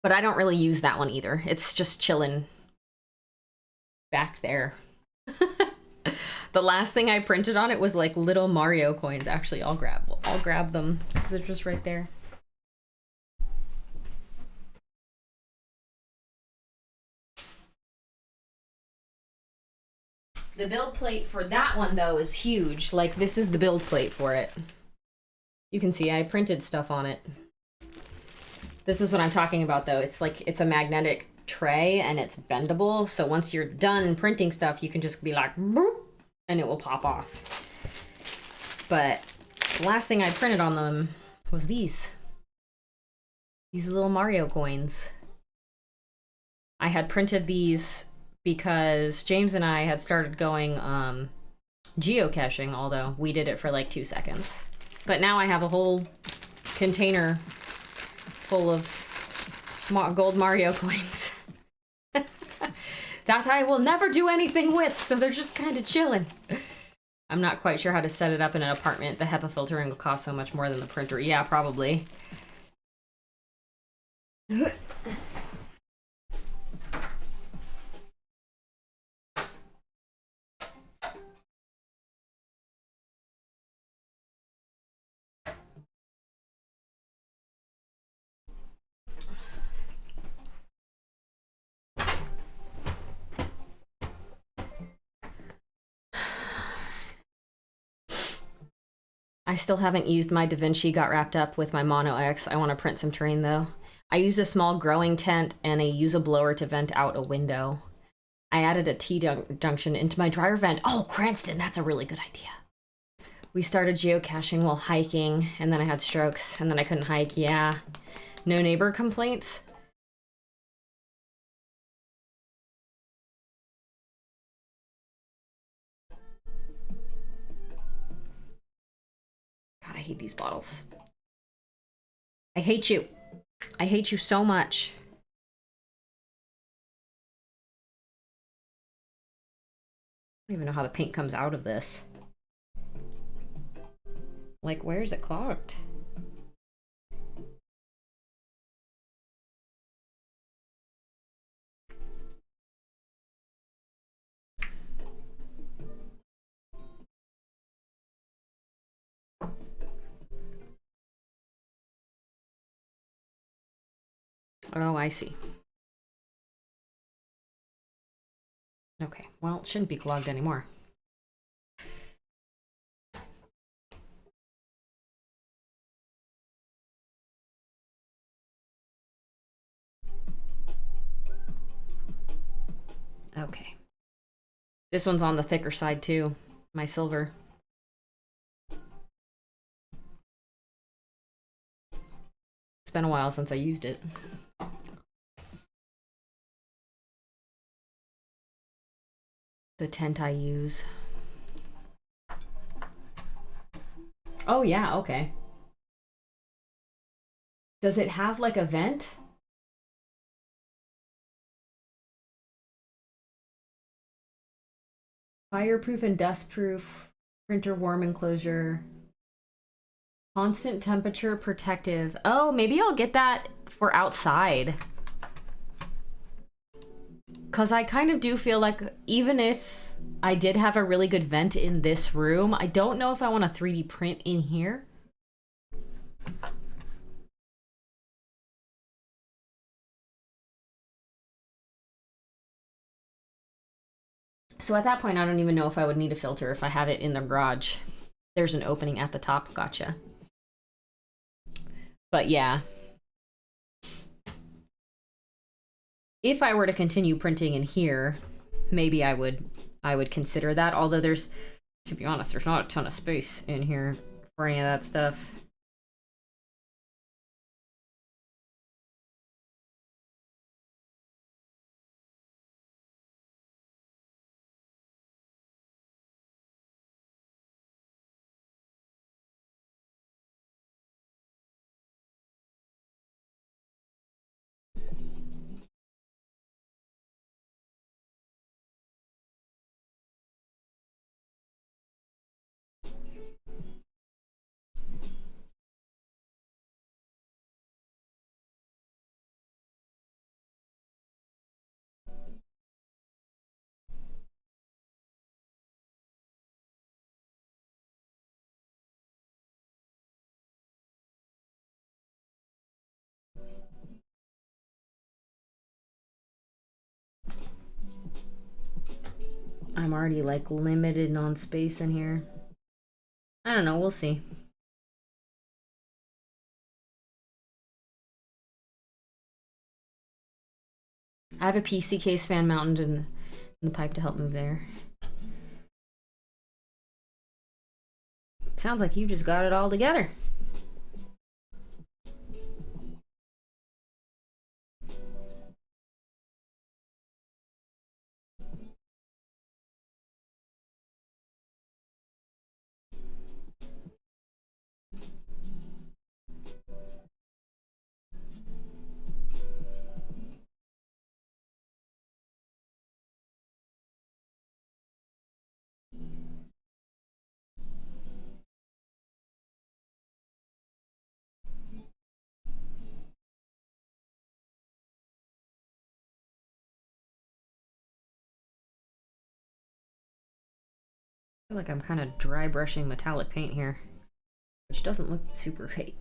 But I don't really use that one either. It's just chilling back there. The last thing I printed on it was like little Mario coins. Actually, I'll grab them because they're just right there. The build plate for that one, though, is huge. Like, this is the build plate for it. You can see I printed stuff on it. This is what I'm talking about, though. It's like, it's a magnetic tray, and it's bendable. So once you're done printing stuff, you can just be like, boop, and it will pop off. But the last thing I printed on them was these. These little Mario coins. I had printed these because James and I had started going geocaching, although we did it for like 2 seconds. But now I have a whole container full of gold Mario coins that I will never do anything with, so they're just kind of chilling. I'm not quite sure how to set it up in an apartment. The HEPA filtering will cost so much more than the printer. Yeah, probably. I still haven't used my DaVinci got wrapped up with my Mono X. I want to print some terrain though. I use a small growing tent and I use a blower to vent out a window. I added a T-junction into my dryer vent. Oh, Cranston, that's a really good idea. We started geocaching while hiking, and then I had strokes, and then I couldn't hike. Yeah. No neighbor complaints? God, I hate these bottles. I hate you. I hate you so much. I don't even know how the paint comes out of this. Like, where is it clogged? Oh, I see. Okay, well, it shouldn't be clogged anymore. Okay. This one's on the thicker side too, my silver. It's been a while since I used it. The tent I use. Oh yeah, okay. Does it have like a vent? Fireproof and dustproof, printer warm enclosure, constant temperature protective. Oh, maybe I'll get that for outside. Because I kind of do feel like even if I did have a really good vent in this room, I don't know if I want to 3D print in here. So at that point, I don't even know if I would need a filter if I have it in the garage. There's an opening at the top, gotcha. But yeah. If I were to continue printing in here, maybe I would consider that. Although there's, to be honest, there's not a ton of space in here for any of that stuff. I'm already like limited on space in here. I don't know, we'll see. I have a PC case fan mounted in the pipe to help move there. Sounds like you just got it all together. I feel like I'm kind of dry brushing metallic paint here, which doesn't look super great.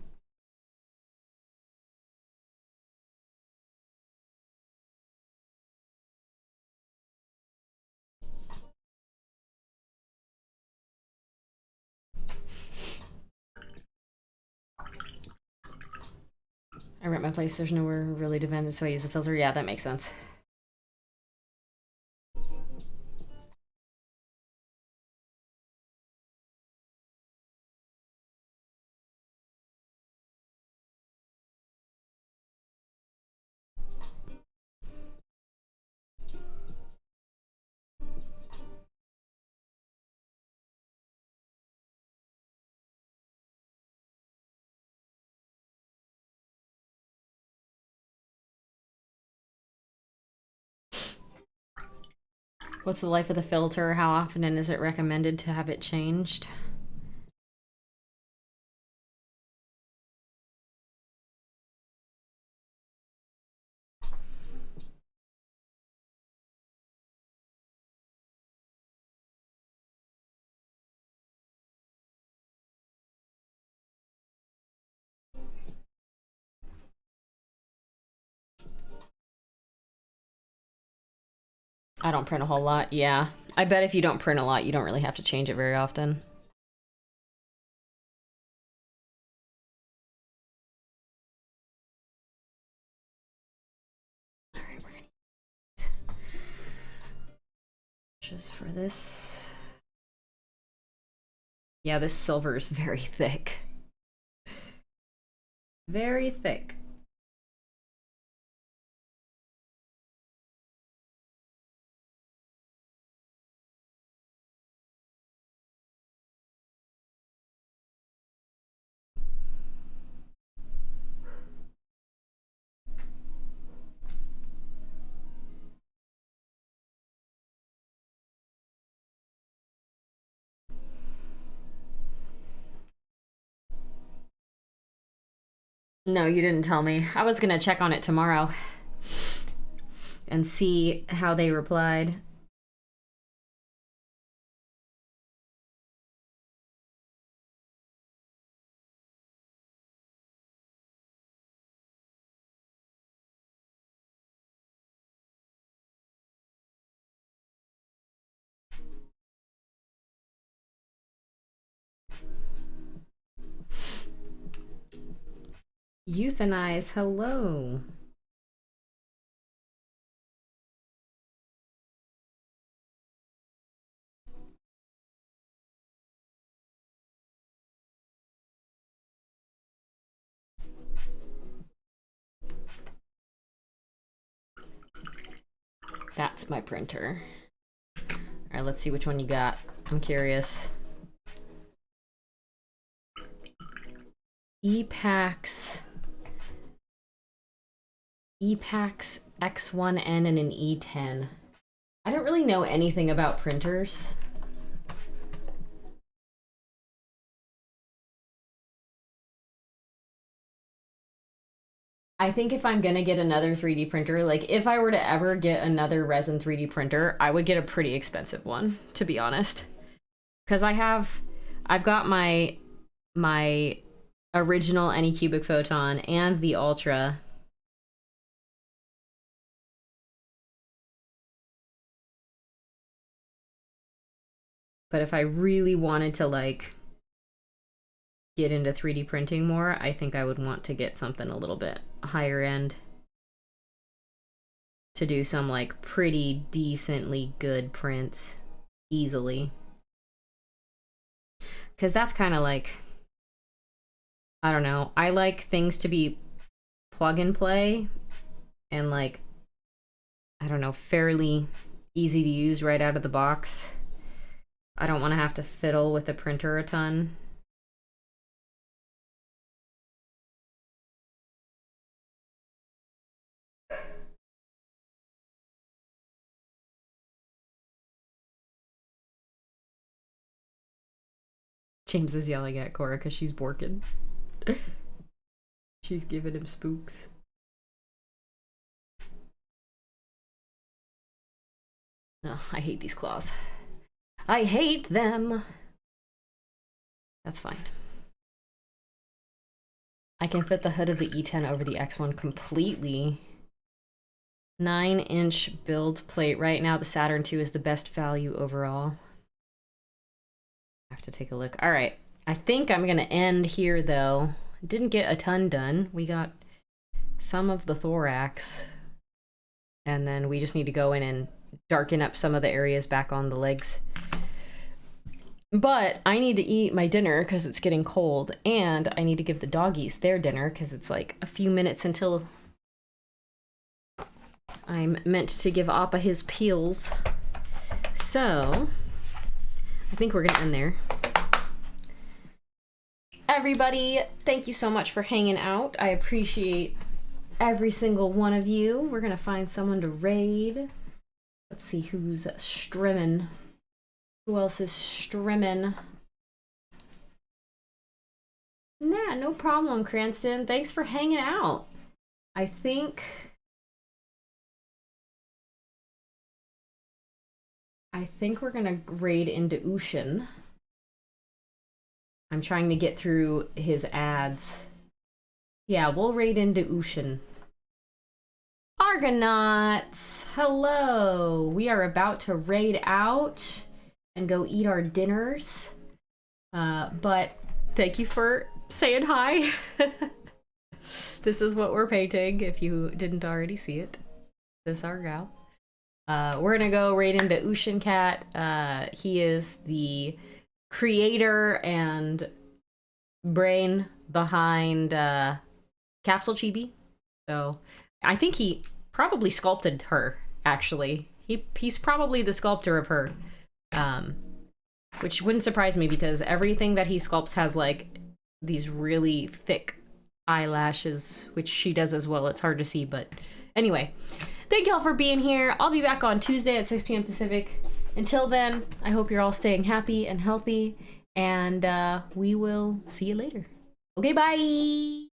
I rent my place. There's nowhere really to vent, so I use the filter. Yeah, that makes sense. What's the life of the filter? How often and is it recommended to have it changed? I don't print a whole lot, yeah. I bet if you don't print a lot, you don't really have to change it very often. Alright, we're gonna just for this. Yeah, this silver is very thick. Very thick. No, you didn't tell me. I was gonna check on it tomorrow and see how they replied. Euthanize, hello. That's my printer. All right, let's see which one you got. I'm curious. EPAX X1N and an E10. I don't really know anything about printers. I think if I'm gonna get another 3D printer, like if I were to ever get another resin 3D printer, I would get a pretty expensive one, to be honest. Because I've got my original Anycubic Photon and the Ultra. But if I really wanted to like get into 3D printing more, I think I would want to get something a little bit higher end to do some like pretty decently good prints easily. Because that's kind of like, I don't know, I like things to be plug and play and like, I don't know, fairly easy to use right out of the box. I don't want to have to fiddle with the printer a ton. James is yelling at Cora because she's borking. She's giving him spooks. Oh, I hate these claws. I hate them. That's fine. I can fit the hood of the E10 over the X1 completely. 9-inch build plate. Right now, the Saturn II is the best value overall. I have to take a look. All right. I think I'm going to end here, though. Didn't get a ton done. We got some of the thorax. And then we just need to go in and darken up some of the areas back on the legs. But I need to eat my dinner because it's getting cold, and I need to give the doggies their dinner because it's like a few minutes until I'm meant to give Appa his peels. So I think we're gonna end there. Everybody, thank you so much for hanging out. I appreciate every single one of you. We're gonna find someone to raid. Let's see who's streaming. Who else is streaming? Nah, no problem, Cranston. Thanks for hanging out. I think we're gonna raid into Ushin. I'm trying to get through his ads. Yeah, we'll raid into Ushin. Argonauts! Hello! We are about to raid out and go eat our dinners. But thank you for saying hi. This is what we're painting, if you didn't already see it. This our gal. We're gonna go right into Ushin Cat. He is the creator and brain behind Capsule Chibi. So I think he probably sculpted her, actually. He's probably the sculptor of her. Which wouldn't surprise me because everything that he sculpts has like these really thick eyelashes, which she does as well. It's hard to see, but anyway, thank y'all for being here. I'll be back on Tuesday at 6 p.m. Pacific. Until then, I hope you're all staying happy and healthy, and we will see you later. Okay, bye!